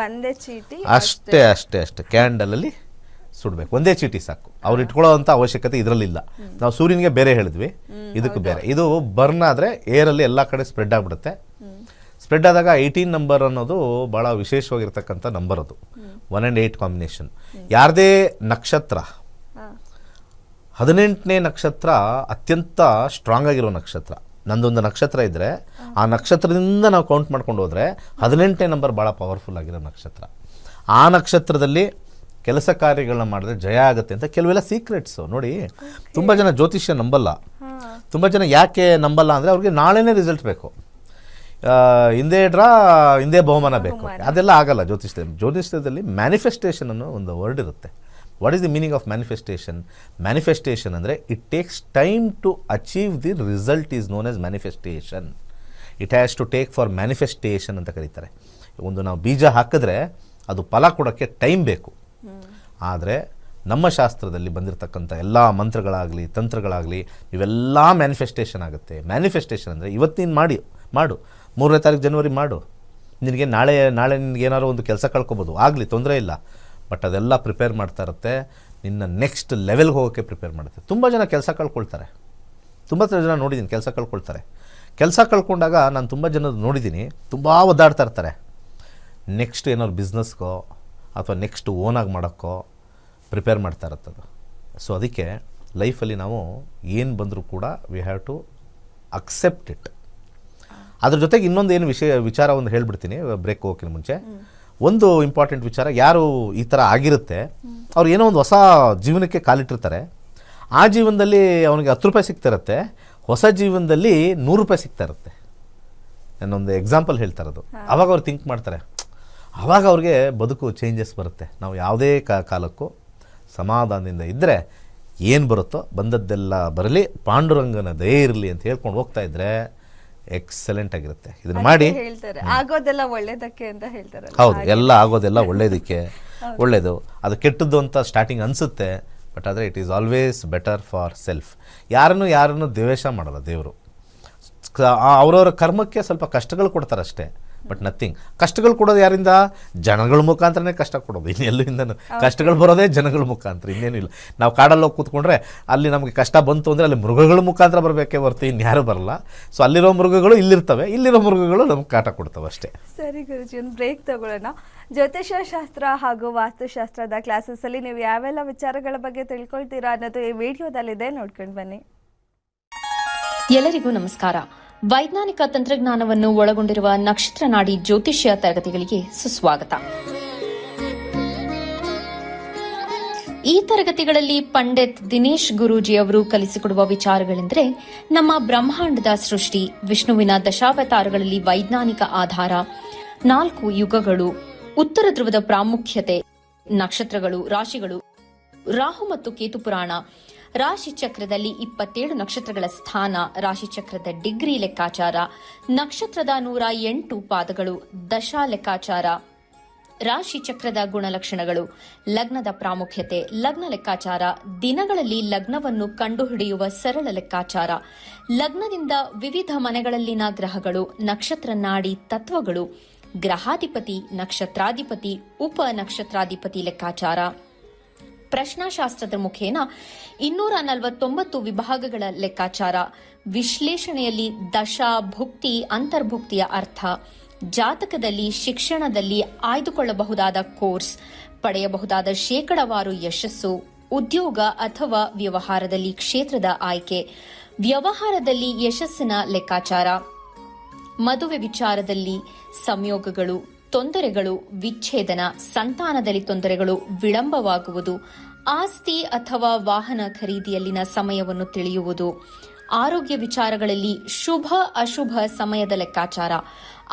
ಒಂದೇ ಚೀಟಿ ಅಷ್ಟೇ ಕ್ಯಾಂಡಲಲ್ಲಿ ಸುಡಬೇಕು. ಒಂದೇ ಚೀಟಿ ಸಾಕು. ಅವ್ರು ಇಟ್ಕೊಳ್ಳೋ ಅಂಥ ಅವಶ್ಯಕತೆ ಇದರಲ್ಲಿಲ್ಲ. ನಾವು ಸೂರ್ಯನಿಗೆ ಬೇರೆ ಹೇಳಿದ್ವಿ, ಇದಕ್ಕೂ ಬೇರೆ. ಇದು ಬರ್ನ್ ಆದರೆ ಏರಲ್ಲಿ ಎಲ್ಲ ಕಡೆ ಸ್ಪ್ರೆಡ್ ಆಗಿಬಿಡುತ್ತೆ. ಸ್ಪ್ರೆಡ್ ಆದಾಗ 18 ನಂಬರ್ ಅನ್ನೋದು ಭಾಳ ವಿಶೇಷವಾಗಿರ್ತಕ್ಕಂಥ ನಂಬರ್. ಅದು 1 and 8 ಕಾಂಬಿನೇಷನ್. ಯಾರದೇ ನಕ್ಷತ್ರ 18ನೇ ನಕ್ಷತ್ರ ಅತ್ಯಂತ ಸ್ಟ್ರಾಂಗ್ ಆಗಿರೋ ನಕ್ಷತ್ರ. ನಂದೊಂದು ನಕ್ಷತ್ರ ಇದ್ದರೆ ಆ ನಕ್ಷತ್ರದಿಂದ ನಾವು ಕೌಂಟ್ ಮಾಡ್ಕೊಂಡು ಹೋದರೆ 18ನೇ ನಂಬರ್ ಭಾಳ ಪವರ್ಫುಲ್ ಆಗಿರೋ ನಕ್ಷತ್ರ. ಆ ನಕ್ಷತ್ರದಲ್ಲಿ ಕೆಲಸ ಕಾರ್ಯಗಳನ್ನ ಮಾಡಿದ್ರೆ ಜಯ ಆಗುತ್ತೆ ಅಂತ ಕೆಲವೆಲ್ಲ ಸೀಕ್ರೆಟ್ಸು. ನೋಡಿ, ತುಂಬ ಜನ ಜ್ಯೋತಿಷ್ಯ ನಂಬಲ್ಲ. ತುಂಬ ಜನ ಯಾಕೆ ನಂಬಲ್ಲ ಅಂದರೆ ಅವ್ರಿಗೆ ನಾಳೆನೇ ರಿಸಲ್ಟ್ ಬೇಕು, ಹಿಂದೆ ಬಹುಮಾನ ಬೇಕು. ಅದೆಲ್ಲ ಆಗಲ್ಲ ಜ್ಯೋತಿಷ್ಯದಲ್ಲಿ ಮ್ಯಾನಿಫೆಸ್ಟೇಷನ್ ಅನ್ನೋ ಒಂದು ವರ್ಡ್ ಇರುತ್ತೆ. What is the meaning of manifestation? Manifestation ಅಂದರೆ it takes time to achieve the result is known as manifestation. It has to take for manifestation ಅಂತ ಕರೀತಾರೆ. ಒಂದು ನಾವು ಬೀಜ ಹಾಕಿದ್ರೆ ಅದು ಫಲ ಕೊಡೋಕ್ಕೆ ಟೈಮ್ ಬೇಕು. ಆದರೆ ನಮ್ಮ ಶಾಸ್ತ್ರದಲ್ಲಿ ಬಂದಿರತಕ್ಕಂಥ ಎಲ್ಲ ಮಂತ್ರಗಳಾಗಲಿ ತಂತ್ರಗಳಾಗಲಿ ಇವೆಲ್ಲ ಮ್ಯಾನಿಫೆಸ್ಟೇಷನ್ ಆಗುತ್ತೆ. ಮ್ಯಾನಿಫೆಸ್ಟೇಷನ್ ಅಂದರೆ ಇವತ್ತಿನ ಮಾಡು 3ನೇ ತಾರೀಕು ಜನವರಿ ಮಾಡು. ನಿನಗೆ ನಾಳೆ ನಿನಗೇನಾದ್ರು ಒಂದು ಕೆಲಸ ಕಳ್ಕೊಬೋದು, ಆಗಲಿ, ತೊಂದರೆ ಇಲ್ಲ. ಬಟ್ ಅದೆಲ್ಲ ಪ್ರಿಪೇರ್ ಮಾಡ್ತಾ ಇರುತ್ತೆ, ನಿನ್ನ ನೆಕ್ಸ್ಟ್ ಲೆವೆಲ್ಗೆ ಹೋಗೋಕ್ಕೆ ಪ್ರಿಪೇರ್ ಮಾಡುತ್ತೆ. ತುಂಬ ಜನ ಕೆಲಸ ಕಳ್ಕೊಳ್ತಾರೆ. ತುಂಬ ಜನ ನೋಡಿದ್ದೀನಿ ಕೆಲಸ ಕಳ್ಕೊಳ್ತಾರೆ. ಕೆಲಸ ಕಳ್ಕೊಂಡಾಗ ನಾನು ತುಂಬ ಜನ ನೋಡಿದ್ದೀನಿ, ತುಂಬ ಒದ್ದಾಡ್ತಾ ಇರ್ತಾರೆ. ನೆಕ್ಸ್ಟ್ ಏನಾದ್ರು ಬಿಸ್ನೆಸ್ಗೋ ಅಥವಾ ನೆಕ್ಸ್ಟ್ ಓನಾಗಿ ಮಾಡೋಕ್ಕೋ ಪ್ರಿಪೇರ್ ಮಾಡ್ತಾ ಇರುತ್ತದು. ಸೊ ಅದಕ್ಕೆ ಲೈಫಲ್ಲಿ ನಾವು ಏನು ಬಂದರೂ ಕೂಡ we have to accept it. ಅದ್ರ ಜೊತೆಗೆ ಇನ್ನೊಂದು ಏನು ವಿಚಾರ ಒಂದು ಹೇಳ್ಬಿಡ್ತೀನಿ ಬ್ರೇಕ್ ಹೋಗೋಕ್ಕಿಂತ ಮುಂಚೆ. ಒಂದು ಇಂಪಾರ್ಟೆಂಟ್ ವಿಚಾರ, ಯಾರು ಈ ಥರ ಆಗಿರುತ್ತೆ ಅವ್ರು ಏನೋ ಒಂದು ಹೊಸ ಜೀವನಕ್ಕೆ ಕಾಲಿಟ್ಟಿರ್ತಾರೆ. ಆ ಜೀವನದಲ್ಲಿ ಅವನಿಗೆ 10 ರೂಪಾಯಿ ಸಿಗ್ತಾ ಇರುತ್ತೆ, ಹೊಸ ಜೀವನದಲ್ಲಿ 100 ರೂಪಾಯಿ ಸಿಗ್ತಾ ಇರುತ್ತೆ. ನಾನೊಂದು ಎಕ್ಸಾಂಪಲ್ ಹೇಳ್ತಾ ಇರೋದು. ಆವಾಗ ಅವ್ರು ಥಿಂಕ್ ಮಾಡ್ತಾರೆ, ಆವಾಗ ಅವ್ರಿಗೆ ಬದುಕು ಚೇಂಜಸ್ ಬರುತ್ತೆ. ನಾವು ಯಾವುದೇ ಕಾಲಕ್ಕೂ ಸಮಾಧಾನದಿಂದ ಇದ್ದರೆ ಏನು ಬರುತ್ತೋ ಬಂದದ್ದೆಲ್ಲ ಬರಲಿ, ಪಾಂಡುರಂಗನ ದಯೆ ಇರಲಿ ಅಂತ ಹೇಳ್ಕೊಂಡು ಹೋಗ್ತಾ ಇದ್ರೆ ಎಕ್ಸಲೆಂಟ್ ಆಗಿರುತ್ತೆ. ಇದನ್ನ ಮಾಡಿ ಆಗೋದೆಲ್ಲ ಒಳ್ಳೇದಕ್ಕೆ ಅಂತ ಹೇಳ್ತಾರೆ. ಹೌದು, ಎಲ್ಲ ಆಗೋದೆಲ್ಲ ಒಳ್ಳೇದು. ಅದು ಕೆಟ್ಟದ್ದು ಅಂತ ಸ್ಟಾರ್ಟಿಂಗ್ ಅನಿಸುತ್ತೆ, ಬಟ್ ಆದರೆ it is always better for self. ಯಾರನ್ನು ದ್ವೇಷ ಮಾಡಲ್ಲ ದೇವರು. ಅವರವರ ಕರ್ಮಕ್ಕೆ ಸ್ವಲ್ಪ ಕಷ್ಟಗಳು ಕೊಡ್ತಾರೆ ಅಷ್ಟೇ, ಬಟ್ ನಥಿಂಗ್. ಕಷ್ಟಗಳು ಕೊಡೋದು ಯಾರಿಂದ? ಜನಗಳ ಮುಖಾಂತರನೇ ಕಷ್ಟ ಕೊಡೋದು. ಇನ್ನೆಲ್ಲಿಂದನೂ ಕಷ್ಟಗಳು ಬರೋದೇ ಜನಗಳ ಮುಖಾಂತರ, ಇನ್ನೇನು ಇಲ್ಲ. ನಾವು ಕಾಡಲ್ಲಿ ಹೋಗಿ ಕೂತ್ಕೊಂಡ್ರೆ ಅಲ್ಲಿ ನಮಗೆ ಕಷ್ಟ ಬಂತು ಅಂದರೆ ಅಲ್ಲಿ ಮೃಗಗಳ ಮುಖಾಂತರ ಬರಬೇಕೇ ಹೊರತು ಇನ್ಯಾರು ಬರಲ್ಲ. ಸೊ ಅಲ್ಲಿರೋ ಮೃಗಗಳು ಇಲ್ಲಿರ್ತವೆ, ಇಲ್ಲಿರೋ ಮೃಗಗಳು ನಮ್ಗೆ ಕಾಟ ಕೊಡ್ತವೆ ಅಷ್ಟೇ. ಸರಿ ಗುರುಜಿ, ಒಂದು ಬ್ರೇಕ್ ತಗೊಳ್ಳೋಣ. ಜ್ಯೋತಿಷ್ಯ ಶಾಸ್ತ್ರ ಹಾಗೂ ವಾಸ್ತುಶಾಸ್ತ್ರದ ಕ್ಲಾಸಸ್ಸಲ್ಲಿ ನೀವು ಯಾವೆಲ್ಲ ವಿಚಾರಗಳ ಬಗ್ಗೆ ತಿಳ್ಕೊಳ್ತೀರಾ ಅನ್ನೋದು ಈ ವಿಡಿಯೋದಲ್ಲಿದೆ, ನೋಡ್ಕೊಂಡು ಬನ್ನಿ. ಎಲ್ಲರಿಗೂ ನಮಸ್ಕಾರ. ವೈಜ್ಞಾನಿಕ ತಂತ್ರಜ್ಞಾನವನ್ನು ಒಳಗೊಂಡಿರುವ ನಕ್ಷತ್ರ ನಾಡಿ ಜ್ಯೋತಿಷ್ಯ ತರಗತಿಗಳಿಗೆ ಸುಸ್ವಾಗತ. ಈ ತರಗತಿಗಳಲ್ಲಿ ಪಂಡಿತ್ ದಿನೇಶ್ ಗುರೂಜಿ ಅವರು ಕಲಿಸಿಕೊಡುವ ವಿಚಾರಗಳೆಂದರೆ ನಮ್ಮ ಬ್ರಹ್ಮಾಂಡದ ಸೃಷ್ಟಿ, ವಿಷ್ಣುವಿನ ದಶಾವತಾರಗಳಲ್ಲಿ ವೈಜ್ಞಾನಿಕ ಆಧಾರ, 4 ಯುಗಗಳು, ಉತ್ತರ ಧ್ರುವದ ಪ್ರಾಮುಖ್ಯತೆ, ನಕ್ಷತ್ರಗಳು, ರಾಶಿಗಳು, ರಾಹು ಮತ್ತು ಕೇತು ಪುರಾಣ, ರಾಶಿ ಚಕ್ರದಲ್ಲಿ 27 ನಕ್ಷತ್ರಗಳ ಸ್ಥಾನ, ರಾಶಿ ಚಕ್ರದ ಡಿಗ್ರಿ ಲೆಕ್ಕಾಚಾರ, ನಕ್ಷತ್ರದ 108 ಪಾದಗಳು, ದಶಾ ಲೆಕ್ಕಾಚಾರ, ರಾಶಿ ಚಕ್ರದ ಗುಣಲಕ್ಷಣಗಳು, ಲಗ್ನದ ಪ್ರಾಮುಖ್ಯತೆ, ಲಗ್ನ ಲೆಕ್ಕಾಚಾರ, ದಿನಗಳಲ್ಲಿ ಲಗ್ನವನ್ನು ಕಂಡುಹಿಡಿಯುವ ಸರಳ ಲೆಕ್ಕಾಚಾರ, ಲಗ್ನದಿಂದ ವಿವಿಧ ಮನೆಗಳಲ್ಲಿನ ಗ್ರಹಗಳು, ನಕ್ಷತ್ರ ನಾಡಿ ತತ್ವಗಳು, ಗ್ರಹಾಧಿಪತಿ, ನಕ್ಷತ್ರಾಧಿಪತಿ, ಉಪ ನಕ್ಷತ್ರಾಧಿಪತಿ ಲೆಕ್ಕಾಚಾರ, ಪ್ರಶ್ನಾಶಾಸ್ತ್ರದ ಮುಖೇನ 249 ವಿಭಾಗಗಳ ಲೆಕ್ಕಾಚಾರ, ವಿಶ್ಲೇಷಣೆಯಲ್ಲಿ ದಶ, ಭುಕ್ತಿ, ಅಂತರ್ಭುಕ್ತಿಯ ಅರ್ಥ, ಜಾತಕದಲ್ಲಿ, ಶಿಕ್ಷಣದಲ್ಲಿ ಆಯ್ದುಕೊಳ್ಳಬಹುದಾದ ಕೋರ್ಸ್, ಪಡೆಯಬಹುದಾದ ಶೇಕಡಾವಾರು ಯಶಸ್ಸು, ಉದ್ಯೋಗ ಅಥವಾ ವ್ಯವಹಾರದಲ್ಲಿ ಕ್ಷೇತ್ರದ ಆಯ್ಕೆ, ವ್ಯವಹಾರದಲ್ಲಿ ಯಶಸ್ಸಿನ ಲೆಕ್ಕಾಚಾರ, ಮದುವೆ ವಿಚಾರದಲ್ಲಿ ಸಂಯೋಗಗಳು, ತೊಂದರೆಗಳು, ವಿಚ್ಛೇದನ, ಸಂತಾನದಲ್ಲಿ ತೊಂದರೆಗಳು, ವಿಳಂಬವಾಗುವುದು, ಆಸ್ತಿ ಅಥವಾ ವಾಹನ ಖರೀದಿಯಲ್ಲಿನ ಸಮಯವನ್ನು ತಿಳಿಯುವುದು, ಆರೋಗ್ಯ ವಿಚಾರಗಳಲ್ಲಿ ಶುಭ ಅಶುಭ ಸಮಯದ ಲೆಕ್ಕಾಚಾರ,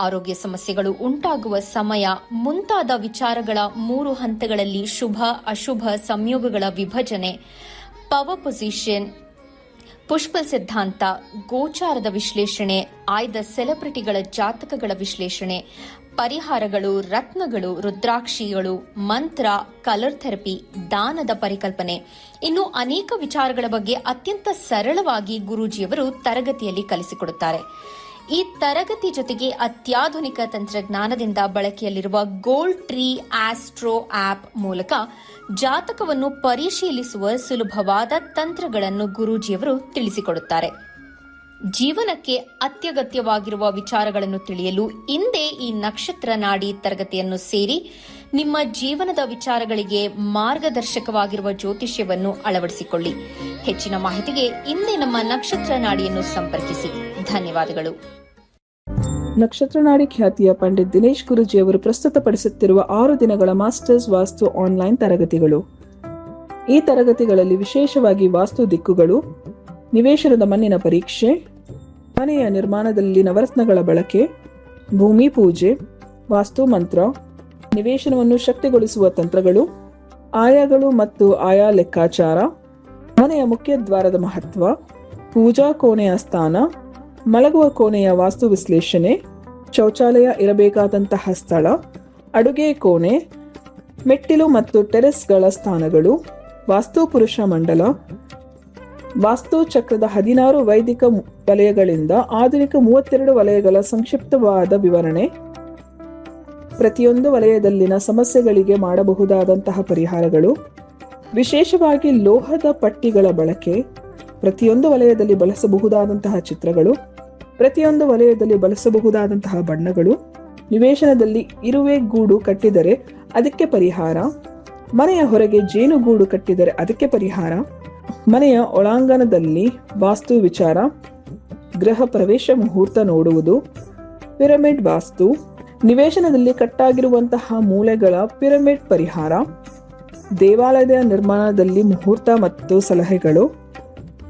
ಆರೋಗ್ಯ ಸಮಸ್ಯೆಗಳು ಉಂಟಾಗುವ ಸಮಯ ಮುಂತಾದ ವಿಚಾರಗಳ 3 ಹಂತಗಳಲ್ಲಿ ಶುಭ ಅಶುಭ ಸಂಯೋಗಗಳ ವಿಭಜನೆ, ಪವರ್ ಪೊಸಿಷನ್, ಪುಷ್ಪ ಸಿದ್ಧಾಂತ, ಗೋಚಾರದ ವಿಶ್ಲೇಷಣೆ, ಆಯ್ದ ಸೆಲೆಬ್ರಿಟಿಗಳ ಜಾತಕಗಳ ವಿಶ್ಲೇಷಣೆ, ಪರಿಹಾರಗಳು, ರತ್ನಗಳು, ರುದ್ರಾಕ್ಷಿಗಳು, ಮಂತ್ರ, ಕಲರ್ ಥೆರಪಿ, ದಾನದ ಪರಿಕಲ್ಪನೆ, ಇನ್ನು ಅನೇಕ ವಿಚಾರಗಳ ಬಗ್ಗೆ ಅತ್ಯಂತ ಸರಳವಾಗಿ ಗುರೂಜಿಯವರು ತರಗತಿಯಲ್ಲಿ ಕಲಿಸಿಕೊಡುತ್ತಾರೆ. ಈ ತರಗತಿ ಜೊತೆಗೆ ಅತ್ಯಾಧುನಿಕ ತಂತ್ರಜ್ಞಾನದಿಂದ ಬಳಕೆಯಲ್ಲಿರುವ ಗೋಲ್ಡ್ ಟ್ರೀ ಆಸ್ಟ್ರೋ ಆಪ್ ಮೂಲಕ ಜಾತಕವನ್ನು ಪರಿಶೀಲಿಸುವ ಸುಲಭವಾದ ತಂತ್ರಗಳನ್ನು ಗುರೂಜಿಯವರು ತಿಳಿಸಿಕೊಡುತ್ತಾರೆ. ಜೀವನಕ್ಕೆ ಅತ್ಯಗತ್ಯವಾಗಿರುವ ವಿಚಾರಗಳನ್ನು ತಿಳಿಯಲು ಇಂದೇ ಈ ನಕ್ಷತ್ರ ನಾಡಿ ತರಗತಿಯನ್ನು ಸೇರಿ ನಿಮ್ಮ ಜೀವನದ ವಿಚಾರಗಳಿಗೆ ಮಾರ್ಗದರ್ಶಕವಾಗಿರುವ ಜ್ಯೋತಿಷ್ಯವನ್ನು ಅಳವಡಿಸಿಕೊಳ್ಳಿ. ಹೆಚ್ಚಿನ ಮಾಹಿತಿಗೆ ಇಂದೇ ನಮ್ಮ ನಕ್ಷತ್ರ ನಾಡಿಯನ್ನು ಸಂಪರ್ಕಿಸಿ. ಧನ್ಯವಾದಗಳು. ನಕ್ಷತ್ರ ನಾಡಿ ಖ್ಯಾತಿಯ ಪಂಡಿತ್ ದಿನೇಶ್ ಗುರೂಜಿ ಅವರು ಪ್ರಸ್ತುತಪಡಿಸುತ್ತಿರುವ 6 ದಿನಗಳ ಮಾಸ್ಟರ್ಸ್ ವಾಸ್ತು ಆನ್ಲೈನ್ ತರಗತಿಗಳು. ಈ ತರಗತಿಗಳಲ್ಲಿ ವಿಶೇಷವಾಗಿ ವಾಸ್ತು ದಿಕ್ಕುಗಳು, ನಿವೇಶನದ ಮಣ್ಣಿನ ಪರೀಕ್ಷೆ, ಮನೆಯ ನಿರ್ಮಾಣದಲ್ಲಿ ನವರತ್ನಗಳ ಬಳಕೆ, ಭೂಮಿ ಪೂಜೆ, ವಾಸ್ತು ಮಂತ್ರ, ನಿವೇಶನವನ್ನು ಶಕ್ತಿಗೊಳಿಸುವ ತಂತ್ರಗಳು, ಆಯಾಗಳು ಮತ್ತು ಆಯಾ ಲೆಕ್ಕಾಚಾರ, ಮನೆಯ ಮುಖ್ಯ ದ್ವಾರದ ಮಹತ್ವ, ಪೂಜಾ ಕೋಣೆಯ ಸ್ಥಾನ, ಮಲಗುವ ಕೋಣೆಯ ವಾಸ್ತು ವಿಶ್ಲೇಷಣೆ, ಶೌಚಾಲಯ ಇರಬೇಕಾದಂತಹ ಸ್ಥಳ, ಅಡುಗೆ ಕೋಣೆ, ಮೆಟ್ಟಿಲು ಮತ್ತು ಟೆರೆಸ್ಗಳ ಸ್ಥಾನಗಳು, ವಾಸ್ತು ಪುರುಷ ಮಂಡಲ, ವಾಸ್ತು ಚಕ್ರದ 16 ವೈದಿಕ ವಲಯಗಳಿಂದ ಆಧುನಿಕ 32 ವಲಯಗಳ ಸಂಕ್ಷಿಪ್ತವಾದ ವಿವರಣೆ, ಪ್ರತಿಯೊಂದು ವಲಯದಲ್ಲಿನ ಸಮಸ್ಯೆಗಳಿಗೆ ಮಾಡಬಹುದಾದಂತಹ ಪರಿಹಾರಗಳು, ವಿಶೇಷವಾಗಿ ಲೋಹದ ಪಟ್ಟಿಗಳ ಬಳಕೆ, ಪ್ರತಿಯೊಂದು ವಲಯದಲ್ಲಿ ಬಳಸಬಹುದಾದಂತಹ ಚಿತ್ರಗಳು, ಪ್ರತಿಯೊಂದು ವಲಯದಲ್ಲಿ ಬಳಸಬಹುದಾದಂತಹ ಬಣ್ಣಗಳು, ನಿವೇಶನದಲ್ಲಿ ಇರುವೆ ಗೂಡು ಕಟ್ಟಿದರೆ ಅದಕ್ಕೆ ಪರಿಹಾರ, ಮನೆಯ ಹೊರಗೆ ಜೇನುಗೂಡು ಕಟ್ಟಿದರೆ ಅದಕ್ಕೆ ಪರಿಹಾರ, ಮನೆಯ ಒಳಾಂಗಣದಲ್ಲಿ ವಾಸ್ತು ವಿಚಾರ, ಗೃಹ ಪ್ರವೇಶ ಮುಹೂರ್ತ ನೋಡುವುದು, ಪಿರಮಿಡ್ ವಾಸ್ತು, ನಿವೇಶನದಲ್ಲಿ ಕಟ್ಟಾಗಿರುವಂತಹ ಮೂಲೆಗಳ ಪಿರಮಿಡ್ ಪರಿಹಾರ, ದೇವಾಲಯದ ನಿರ್ಮಾಣದಲ್ಲಿ ಮುಹೂರ್ತ ಮತ್ತು ಸಲಹೆಗಳು,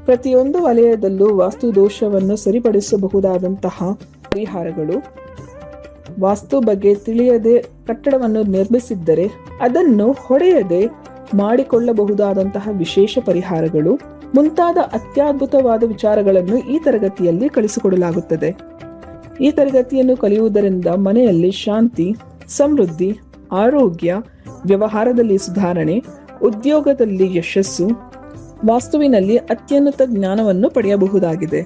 ಪ್ರತಿಯೊಂದು ವಲಯದಲ್ಲೂ ವಾಸ್ತು ದೋಷವನ್ನು ಸರಿಪಡಿಸಬಹುದಾದಂತಹ ಪರಿಹಾರಗಳು, ವಾಸ್ತು ಬಗ್ಗೆ ತಿಳಿಯದೆ ಕಟ್ಟಡವನ್ನು ನಿರ್ಮಿಸಿದ್ದರೆ ಅದನ್ನು ಹೊಡೆಯದೆ ಮಾಡಿಕೊಳ್ಳಬಹುದಾದಂತಹ ವಿಶೇಷ ಪರಿಹಾರಗಳು ಮುಂತಾದ ಅತ್ಯದ್ಭುತವಾದ ವಿಚಾರಗಳನ್ನು ಈ ತರಗತಿಯಲ್ಲಿ ಕಲಿಸಿಕೊಡಲಾಗುತ್ತದೆ. ಈ ತರಗತಿಯನ್ನು ಕಲಿಯುವುದರಿಂದ ಮನೆಯಲ್ಲಿ ಶಾಂತಿ, ಸಮೃದ್ಧಿ, ಆರೋಗ್ಯ, ವ್ಯವಹಾರದಲ್ಲಿ ಸುಧಾರಣೆ, ಉದ್ಯೋಗದಲ್ಲಿ ಯಶಸ್ಸು, ವಾಸ್ತುವಿನಲ್ಲಿ ಅತ್ಯುನ್ನತ ಜ್ಞಾನವನ್ನು ಪಡೆಯಬಹುದಾಗಿದೆ.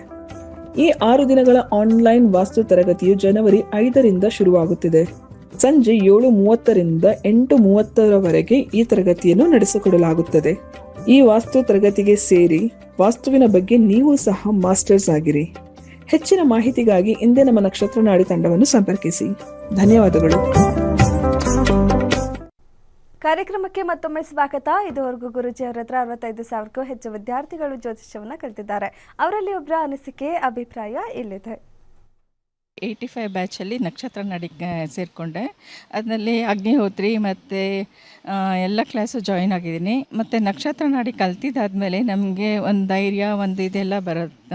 ಈ 6 ದಿನಗಳ ಆನ್ಲೈನ್ ವಾಸ್ತು ತರಗತಿಯು ಜನವರಿ 5ರಿಂದ ಶುರುವಾಗುತ್ತಿದೆ. ಸಂಜೆ 7:30ರಿಂದ 8:30ರವರೆಗೆ ಈ ತರಗತಿಯನ್ನು ನಡೆಸಿಕೊಡಲಾಗುತ್ತದೆ. ಈ ವಾಸ್ತು ತರಗತಿಗೆ ಸೇರಿ ವಾಸ್ತುವಿನ ಬಗ್ಗೆ ನೀವು ಸಹ ಮಾಸ್ಟರ್ಸ್ ಆಗಿರಿ. ಹೆಚ್ಚಿನ ಮಾಹಿತಿಗಾಗಿ ಇಂದೇ ನಮ್ಮ ನಕ್ಷತ್ರ ನಾಡಿ ತಂಡವನ್ನು ಸಂಪರ್ಕಿಸಿ. ಧನ್ಯವಾದಗಳು. ಕಾರ್ಯಕ್ರಮಕ್ಕೆ ಮತ್ತೊಮ್ಮೆ ಸ್ವಾಗತ. ಇದುವರೆಗೂ ಗುರೂಜಿ ಅವರ ಹತ್ರ 65,000ಕ್ಕೂ ಹೆಚ್ಚು ವಿದ್ಯಾರ್ಥಿಗಳು ಜ್ಯೋತಿಷ್ಯವನ್ನು ಕಲಿತಿದ್ದಾರೆ. ಅವರಲ್ಲಿ ಒಬ್ಬರ ಅನಿಸಿಕೆ, ಅಭಿಪ್ರಾಯ ಇಲ್ಲಿದೆ. 85 ಬ್ಯಾಚಲ್ಲಿ ನಕ್ಷತ್ರ ನಾಡಿ ಸೇರಿಕೊಂಡೆ. ಅದರಲ್ಲಿ ಅಗ್ನಿಹೋತ್ರಿ ಮತ್ತು ಎಲ್ಲ ಕ್ಲಾಸು ಜಾಯಿನ್ ಆಗಿದ್ದೀನಿ. ಮತ್ತು ನಕ್ಷತ್ರ ನಾಡಿ ಕಲ್ತಿದ್ದಾದಮೇಲೆ ನಮಗೆ ಒಂದು ಧೈರ್ಯ, ಒಂದು ಇದೆಲ್ಲ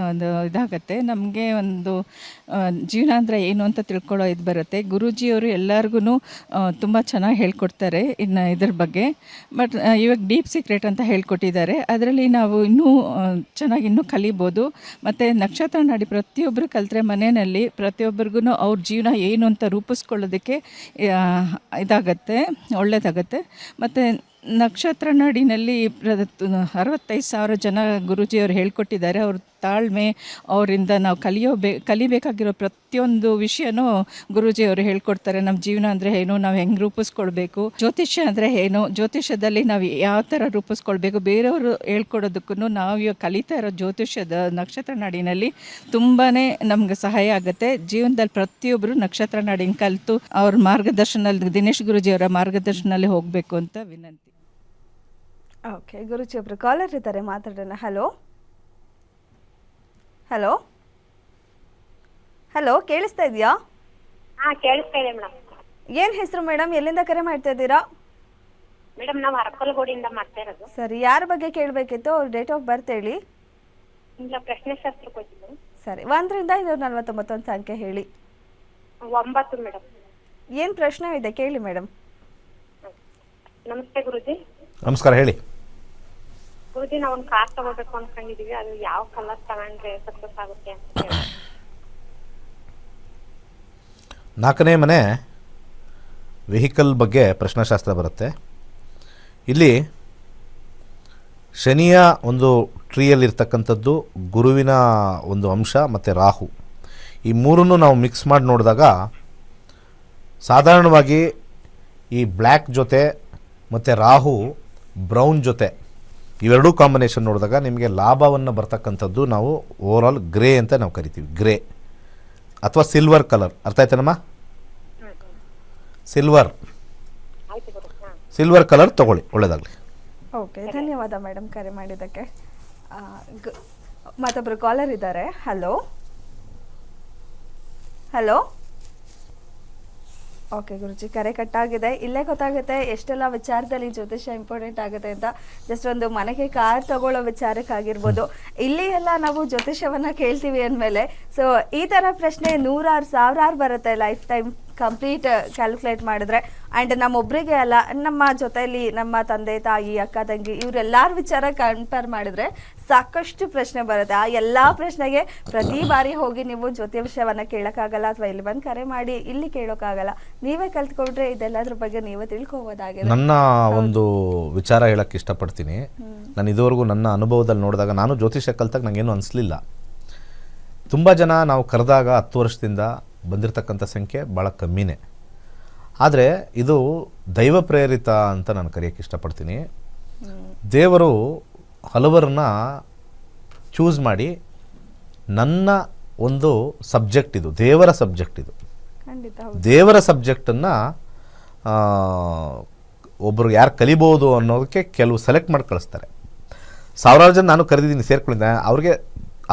ಒಂದು ಇದಾಗತ್ತೆ. ನಮಗೆ ಒಂದು ಜೀವನ ಅಂದರೆ ಏನು ಅಂತ ತಿಳ್ಕೊಳ್ಳೋ ಇದು ಬರುತ್ತೆ. ಗುರೂಜಿಯವರು ಎಲ್ಲರಿಗೂ ತುಂಬ ಚೆನ್ನಾಗಿ ಹೇಳ್ಕೊಡ್ತಾರೆ ಇದ್ರ ಬಗ್ಗೆ. ಬಟ್ ಇವಾಗ ಡೀಪ್ ಸೀಕ್ರೆಟ್ ಅಂತ ಹೇಳ್ಕೊಟ್ಟಿದ್ದಾರೆ. ಅದರಲ್ಲಿ ನಾವು ಇನ್ನೂ ಚೆನ್ನಾಗಿ ಇನ್ನೂ ಕಲಿಬೋದು. ಮತ್ತು ನಕ್ಷತ್ರ ನಾಡಿ ಪ್ರತಿಯೊಬ್ಬರು ಕಲಿತ್ರೆ ಮನೆಯಲ್ಲಿ ಪ್ರತಿಯೊಬ್ಬರಿಗೂ ಅವ್ರ ಜೀವನ ಏನು ಅಂತ ರೂಪಿಸ್ಕೊಳ್ಳೋದಕ್ಕೆ ಇದಾಗತ್ತೆ, ಒಳ್ಳೆಯದಾಗತ್ತೆ. ಮತ್ತು ನಕ್ಷತ್ರ ನಾಡಿನಲ್ಲಿ 65,000 ಜನ ಗುರೂಜಿಯವರು ಹೇಳ್ಕೊಟ್ಟಿದ್ದಾರೆ. ಅವರು ತಾಳ್ಮೆ, ಅವರಿಂದ ನಾವು ಕಲಿಬೇಕಾಗಿರೋ ಪ್ರತಿಯೊಂದು ವಿಷಯನೂ ಗುರೂಜಿಯವರು ಹೇಳ್ಕೊಡ್ತಾರೆ. ನಮ್ಮ ಜೀವನ ಅಂದರೆ ಏನು, ನಾವು ಹೆಂಗೆ ರೂಪಿಸ್ಕೊಳ್ಬೇಕು, ಜ್ಯೋತಿಷ್ಯ ಅಂದರೆ ಏನು, ಜ್ಯೋತಿಷ್ಯದಲ್ಲಿ ನಾವು ಯಾವ ಥರ ರೂಪಿಸ್ಕೊಳ್ಬೇಕು, ಬೇರೆಯವರು ಹೇಳ್ಕೊಡೋದಕ್ಕೂ ನಾವು ಇವಾಗ ಕಲಿತಾ ಇರೋ ಜ್ಯೋತಿಷ್ಯದ ನಕ್ಷತ್ರ ನಾಡಿನಲ್ಲಿ ತುಂಬಾ ನಮ್ಗೆ ಸಹಾಯ ಆಗುತ್ತೆ. ಜೀವನದಲ್ಲಿ ಪ್ರತಿಯೊಬ್ಬರು ನಕ್ಷತ್ರ ನಾಡಿನ ಕಲಿತು ಅವ್ರ ಮಾರ್ಗದರ್ಶನದಲ್ಲಿ, ದಿನೇಶ್ ಗುರೂಜಿಯವರ ಮಾರ್ಗದರ್ಶನದಲ್ಲಿ ಹೋಗಬೇಕು ಅಂತ ವಿನಂತಿ. ಓಕೆ ಗುರುಜಿ, ಒಬ್ರು ಕಾಲರ್ ಇದ್ದಾರೆ, ಮಾತಾಡೋಣ. ಹಲೋ ಹಲೋ ಹಲೋ, ಕೇಳಿಸ್ತಾ ಇದೆಯಾ? ಹಾ, ಕೇಳಿಸ್ತಾ ಇದೆ ಮೇಡಮ್. ಏನು ಹೆಸರು ಮೇಡಮ್? ಎಲ್ಲಿಂದ ಕರೆ ಮಾಡ್ತಾ ಇದ್ದೀರಾ? ಮೇಡಮ್, ನಾವು ಅರಕಲಗೋಡಿಯಿಂದ ಮಾಡ್ತಾ ಇರೋದು. ಸರಿ, ಯಾರ ಬಗ್ಗೆ ಕೇಳಬೇಕಿತ್ತು? ಅವ್ರ ಡೇಟ್ ಆಫ್ ಬರ್ತ್ ಹೇಳಿ. ಇಲ್ಲ, ಪ್ರಶ್ನೆ ಶಾಸ್ತ್ರ ಕೊಟ್ಟಿದ್ದು. ಸರಿ, 1ರಿಂದ 549 ಸಂಖ್ಯೆ ಹೇಳಿ. 9 ಮೇಡಮ್. ಏನು ಪ್ರಶ್ನೆ ಇದೆ ಕೇಳಿ ಮೇಡಮ್. ನಮಸ್ತೆ ಗುರುಜಿ. ನಮಸ್ಕಾರ, ಹೇಳಿ. ಗುರುಜಿ, ನಾವು ಒಂದು ಕಾರ್ ತಗೋಬೇಕು ಅನ್ಕೊಂಡಿದೀವಿ. ಅದು ಯಾವ ಕಲರ್ ತಗೊಂಡ್ರೆ ಸಕ್ಸಸ್ ಆಗುತ್ತೆ ಅಂತ ಹೇಳಿ. 4ನೇ ಮನೆ ವೆಹಿಕಲ್ ಬಗ್ಗೆ ಪ್ರಶ್ನಾಶಾಸ್ತ್ರ ಬರುತ್ತೆ. ಇಲ್ಲಿ ಶನಿಯ ಒಂದು ಟ್ರೀಯಲ್ಲಿರ್ತಕ್ಕಂಥದ್ದು, ಗುರುವಿನ ಒಂದು ಅಂಶ ಮತ್ತು ರಾಹು, ಈ ಮೂರನ್ನು ನಾವು ಮಿಕ್ಸ್ ಮಾಡಿ ನೋಡಿದಾಗ ಸಾಧಾರಣವಾಗಿ ಈ ಬ್ಲ್ಯಾಕ್ ಜೊತೆ ಮತ್ತು ರಾಹು ಬ್ರೌನ್ ಜೊತೆ ಇವೆರಡೂ ಕಾಂಬಿನೇಷನ್ ನೋಡಿದಾಗ ನಿಮಗೆ ಲಾಭವನ್ನು ಬರ್ತಕ್ಕಂಥದ್ದು ನಾವು ಓವರಾಲ್ ಗ್ರೇ ಅಂತ ನಾವು ಕರಿತೀವಿ. ಗ್ರೇ ಅಥವಾ ಸಿಲ್ವರ್ ಕಲರ್, ಅರ್ಥ ಆಯ್ತೇನಮ್ಮ? ಸಿಲ್ವರ್ ಕಲರ್ ತಗೊಳ್ಳಿ, ಒಳ್ಳೆಯದಾಗಲಿ. ಓಕೆ, ಧನ್ಯವಾದ ಮೇಡಮ್ ಕರೆ ಮಾಡಿದ್ದಕ್ಕೆ. ಮತ್ತೊಬ್ಬರು ಕಾಲರ್ ಇದ್ದಾರೆ. Hello hello. ಓಕೆ ಗುರುಜಿ, ಕರೆ ಕಟ್ಟಾಗಿದೆ. ಇಲ್ಲೇ ಗೊತ್ತಾಗುತ್ತೆ ಎಷ್ಟೆಲ್ಲ ವಿಚಾರದಲ್ಲಿ ಜ್ಯೋತಿಷ್ಯ ಇಂಪಾರ್ಟೆಂಟ್ ಆಗುತ್ತೆ ಅಂತ. ಜಸ್ಟ್ ಒಂದು ಮನೆಗೆ ಕಾರ್ ತಗೊಳ್ಳೋ ವಿಚಾರಕ್ಕಾಗಿರ್ಬೋದು, ಇಲ್ಲಿ ಎಲ್ಲ ನಾವು ಜ್ಯೋತಿಷ್ಯವನ್ನು ಕೇಳ್ತೀವಿ ಅಂದಮೇಲೆ ಸೊ ಈ ಥರ ಪ್ರಶ್ನೆ 100,000 ಬರುತ್ತೆ ಲೈಫ್ ಟೈಮ್ ಕಂಪ್ಲೀಟ್ ಕ್ಯಾಲ್ಕುಲೇಟ್ ಮಾಡಿದ್ರೆ. ಆ್ಯಂಡ್ ನಮ್ಮೊಬ್ಬರಿಗೆ ಅಲ್ಲ, ನಮ್ಮ ಜೊತೆಯಲ್ಲಿ ನಮ್ಮ ತಂದೆ ತಾಯಿ ಅಕ್ಕ ತಂಗಿ ಇವರೆಲ್ಲರ ವಿಚಾರ ಕಂಪೇರ್ ಮಾಡಿದ್ರೆ ಸಾಕಷ್ಟು ಪ್ರಶ್ನೆ ಬರುತ್ತೆ. ಆ ಎಲ್ಲ ಪ್ರಶ್ನೆಗೆ ಪ್ರತಿ ಬಾರಿ ಹೋಗಿ ನೀವು ಜ್ಯೋತಿಷ್ಯವನ್ನು ಕೇಳೋಕ್ಕಾಗಲ್ಲ, ಅಥವಾ ಇಲ್ಲಿ ಬಂದು ಕರೆ ಮಾಡಿ ಇಲ್ಲಿ ಕೇಳೋಕ್ಕಾಗಲ್ಲ. ನೀವೇ ಕಲ್ತ್ಕೊಂಡ್ರೆ ಇದೆಲ್ಲದ್ರ ಬಗ್ಗೆ ನೀವೇ ತಿಳ್ಕೊಬೋದಾಗಿದೆ. ನನ್ನ ಒಂದು ವಿಚಾರ ಹೇಳಕ್ಕೆ ಇಷ್ಟಪಡ್ತೀನಿ. ನಾನು ಇದುವರೆಗೂ ನನ್ನ ಅನುಭವದಲ್ಲಿ ನೋಡಿದಾಗ, ನಾನು ಜ್ಯೋತಿಷ್ಯ ಕಲ್ತಾಗ ನನಗೇನು ಅನಿಸ್ಲಿಲ್ಲ. ತುಂಬ ಜನ ನಾವು ಕರೆದಾಗ 10 ವರ್ಷದಿಂದ ಬಂದಿರತಕ್ಕಂಥ ಸಂಖ್ಯೆ ಭಾಳ ಕಮ್ಮಿನೇ. ಆದರೆ ಇದು ದೈವ ಪ್ರೇರಿತ ಅಂತ ನಾನು ಕರೆಯೋಕ್ಕೆ ಇಷ್ಟಪಡ್ತೀನಿ. ದೇವರು ಹಲವರನ್ನ ಚೂಸ್ ಮಾಡಿ ನನ್ನ ಒಂದು ಸಬ್ಜೆಕ್ಟ್ ಇದು, ದೇವರ ಸಬ್ಜೆಕ್ಟ್ ಇದು. ದೇವರ ಸಬ್ಜೆಕ್ಟನ್ನು ಒಬ್ಬರು ಯಾರು ಕಲಿಬೋದು ಅನ್ನೋದಕ್ಕೆ ಕೆಲವು ಸೆಲೆಕ್ಟ್ ಮಾಡಿ ಕಳಿಸ್ತಾರೆ. ಸಾವಿರಾರು ಜನ ನಾನು ಕರೆದಿದ್ದೀನಿ, ಸೇರ್ಕೊಂಡಿದ್ದೆ. ಅವ್ರಿಗೆ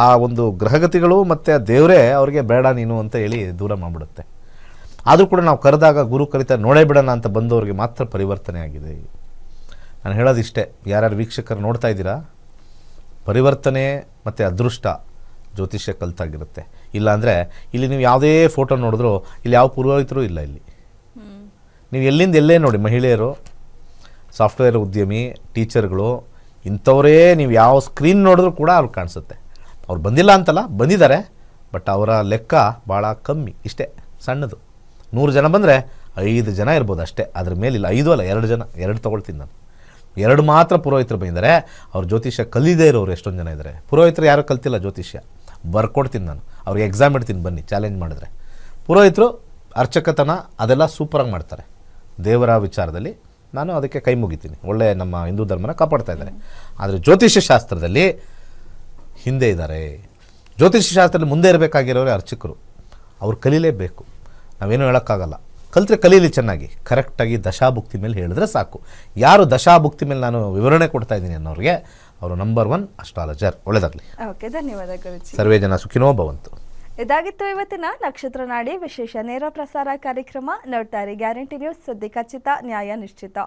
ಆ ಒಂದು ಗ್ರಹಗತಿಗಳು ಮತ್ತು ದೇವರೇ ಅವ್ರಿಗೆ ಬೇಡ ನೀನು ಅಂತ ಹೇಳಿ ದೂರ ಮಾಡಿಬಿಡುತ್ತೆ. ಆದರೂ ಕೂಡ ನಾವು ಕರೆದಾಗ ಗುರು ಕರಿತಾ ನೋಡೇ ಬಿಡೋಣ ಅಂತ ಬಂದವ್ರಿಗೆ ಮಾತ್ರ ಪರಿವರ್ತನೆ ಆಗಿದೆ. ನಾನು ಹೇಳೋದಿಷ್ಟೇ, ಯಾರ್ಯಾರು ವೀಕ್ಷಕರು ನೋಡ್ತಾ ಇದ್ದೀರಾ, ಪರಿವರ್ತನೆ ಮತ್ತು ಅದೃಷ್ಟ ಜ್ಯೋತಿಷ್ಯ ಕಲ್ತಾಗಿರುತ್ತೆ. ಇಲ್ಲಾಂದರೆ ಇಲ್ಲಿ ನೀವು ಯಾವುದೇ ಫೋಟೋ ನೋಡಿದ್ರೂ ಇಲ್ಲಿ ಯಾವ ಪುರೋಹಿತರು ಇಲ್ಲ. ಇಲ್ಲಿ ನೀವು ಎಲ್ಲಿಂದ ಎಲ್ಲೇ ನೋಡಿ, ಮಹಿಳೆಯರು, ಸಾಫ್ಟ್ವೇರ್ ಉದ್ಯಮಿ, ಟೀಚರ್ಗಳು, ಇಂಥವರೇ ನೀವು ಯಾವ ಸ್ಕ್ರೀನ್ ನೋಡಿದ್ರೂ ಕೂಡ ಅವ್ರು ಕಾಣಿಸುತ್ತೆ. ಅವ್ರು ಬಂದಿಲ್ಲ ಅಂತಲ್ಲ, ಬಂದಿದ್ದಾರೆ, ಬಟ್ ಅವರ ಲೆಕ್ಕ ಭಾಳ ಕಮ್ಮಿ, ಇಷ್ಟೇ ಸಣ್ಣದು. 100 ಜನ ಬಂದರೆ 5 ಜನ ಇರ್ಬೋದು ಅಷ್ಟೇ, ಅದ್ರ ಮೇಲಿಲ್ಲ. 5 ಅಲ್ಲ, 2 ಜನ, 2 ತೊಗೊಳ್ತೀನಿ ನಾನು. 2 ಮಾತ್ರ ಪುರೋಹಿತರು ಬಂದಿದ್ದಾರೆ. ಅವ್ರು ಜ್ಯೋತಿಷ್ಯ ಕಲಿದೇ ಇರೋರು ಎಷ್ಟೊಂದು ಜನ ಇದ್ದಾರೆ. ಪುರೋಹಿತರು ಯಾರು ಕಲ್ತಿಲ್ಲ ಜ್ಯೋತಿಷ್ಯ, ಬರ್ಕೊಡ್ತೀನಿ ನಾನು, ಅವ್ರಿಗೆ ಎಕ್ಸಾಮ್ ಇಡ್ತೀನಿ, ಬನ್ನಿ ಚಾಲೆಂಜ್ ಮಾಡಿದ್ರೆ. ಪುರೋಹಿತರು ಅರ್ಚಕತನ ಅದೆಲ್ಲ ಸೂಪರಾಗಿ ಮಾಡ್ತಾರೆ. ದೇವರ ವಿಚಾರದಲ್ಲಿ ನಾನು ಅದಕ್ಕೆ ಕೈ ಮುಗಿತೀನಿ, ಒಳ್ಳೆ ನಮ್ಮ ಹಿಂದೂ ಧರ್ಮನ ಕಾಪಾಡ್ತಾ ಇದ್ದಾರೆ. ಆದರೆ ಜ್ಯೋತಿಷ್ಯ ಶಾಸ್ತ್ರದಲ್ಲಿ ಹಿಂದೆ ಇದ್ದಾರೆ. ಜ್ಯೋತಿಷ್ಯ ಶಾಸ್ತ್ರದಲ್ಲಿ ಮುಂದೆ ಇರಬೇಕಾಗಿರೋರೇ ಅರ್ಚಕರು. ಅವ್ರು ಕಲೀಲೇಬೇಕು, ನಾವೇನು ಹೇಳೋಕ್ಕಾಗಲ್ಲ. ಕಲಿತ್ರೆ ಕಲೀಲಿ ಚೆನ್ನಾಗಿ, ಕರೆಕ್ಟಾಗಿ ದಶಾಭುಕ್ತಿ ಮೇಲೆ ಹೇಳಿದ್ರೆ ಸಾಕು. ಯಾರು ದಶಾಭುಕ್ತಿ ಮೇಲೆ ನಾನು ವಿವರಣೆ ಕೊಡ್ತಾ ಇದ್ದೀನಿ ಅನ್ನೋರಿಗೆ ಅವರು ನಂಬರ್ 1 ಅಸ್ಟ್ರಾಲಜರ್. ಒಳ್ಳೆದಾಗಲಿ. ಓಕೆ, ಧನ್ಯವಾದ ಗುರುಜಿ. ಸರ್ವೇ ಜನ ಸುಖಿನೋ ಭವಂತು. ಇದಾಗಿತ್ತು ಇವತ್ತಿನ ನಕ್ಷತ್ರ ನಾಡಿ ವಿಶೇಷ ನೇರ ಪ್ರಸಾರ ಕಾರ್ಯಕ್ರಮ. ನೋಡ್ತಾ ಇರಿ ಗ್ಯಾರಂಟಿ ನ್ಯೂಸ್, ಸುದ್ದಿ ಖಚಿತ, ನ್ಯಾಯ ನಿಶ್ಚಿತ.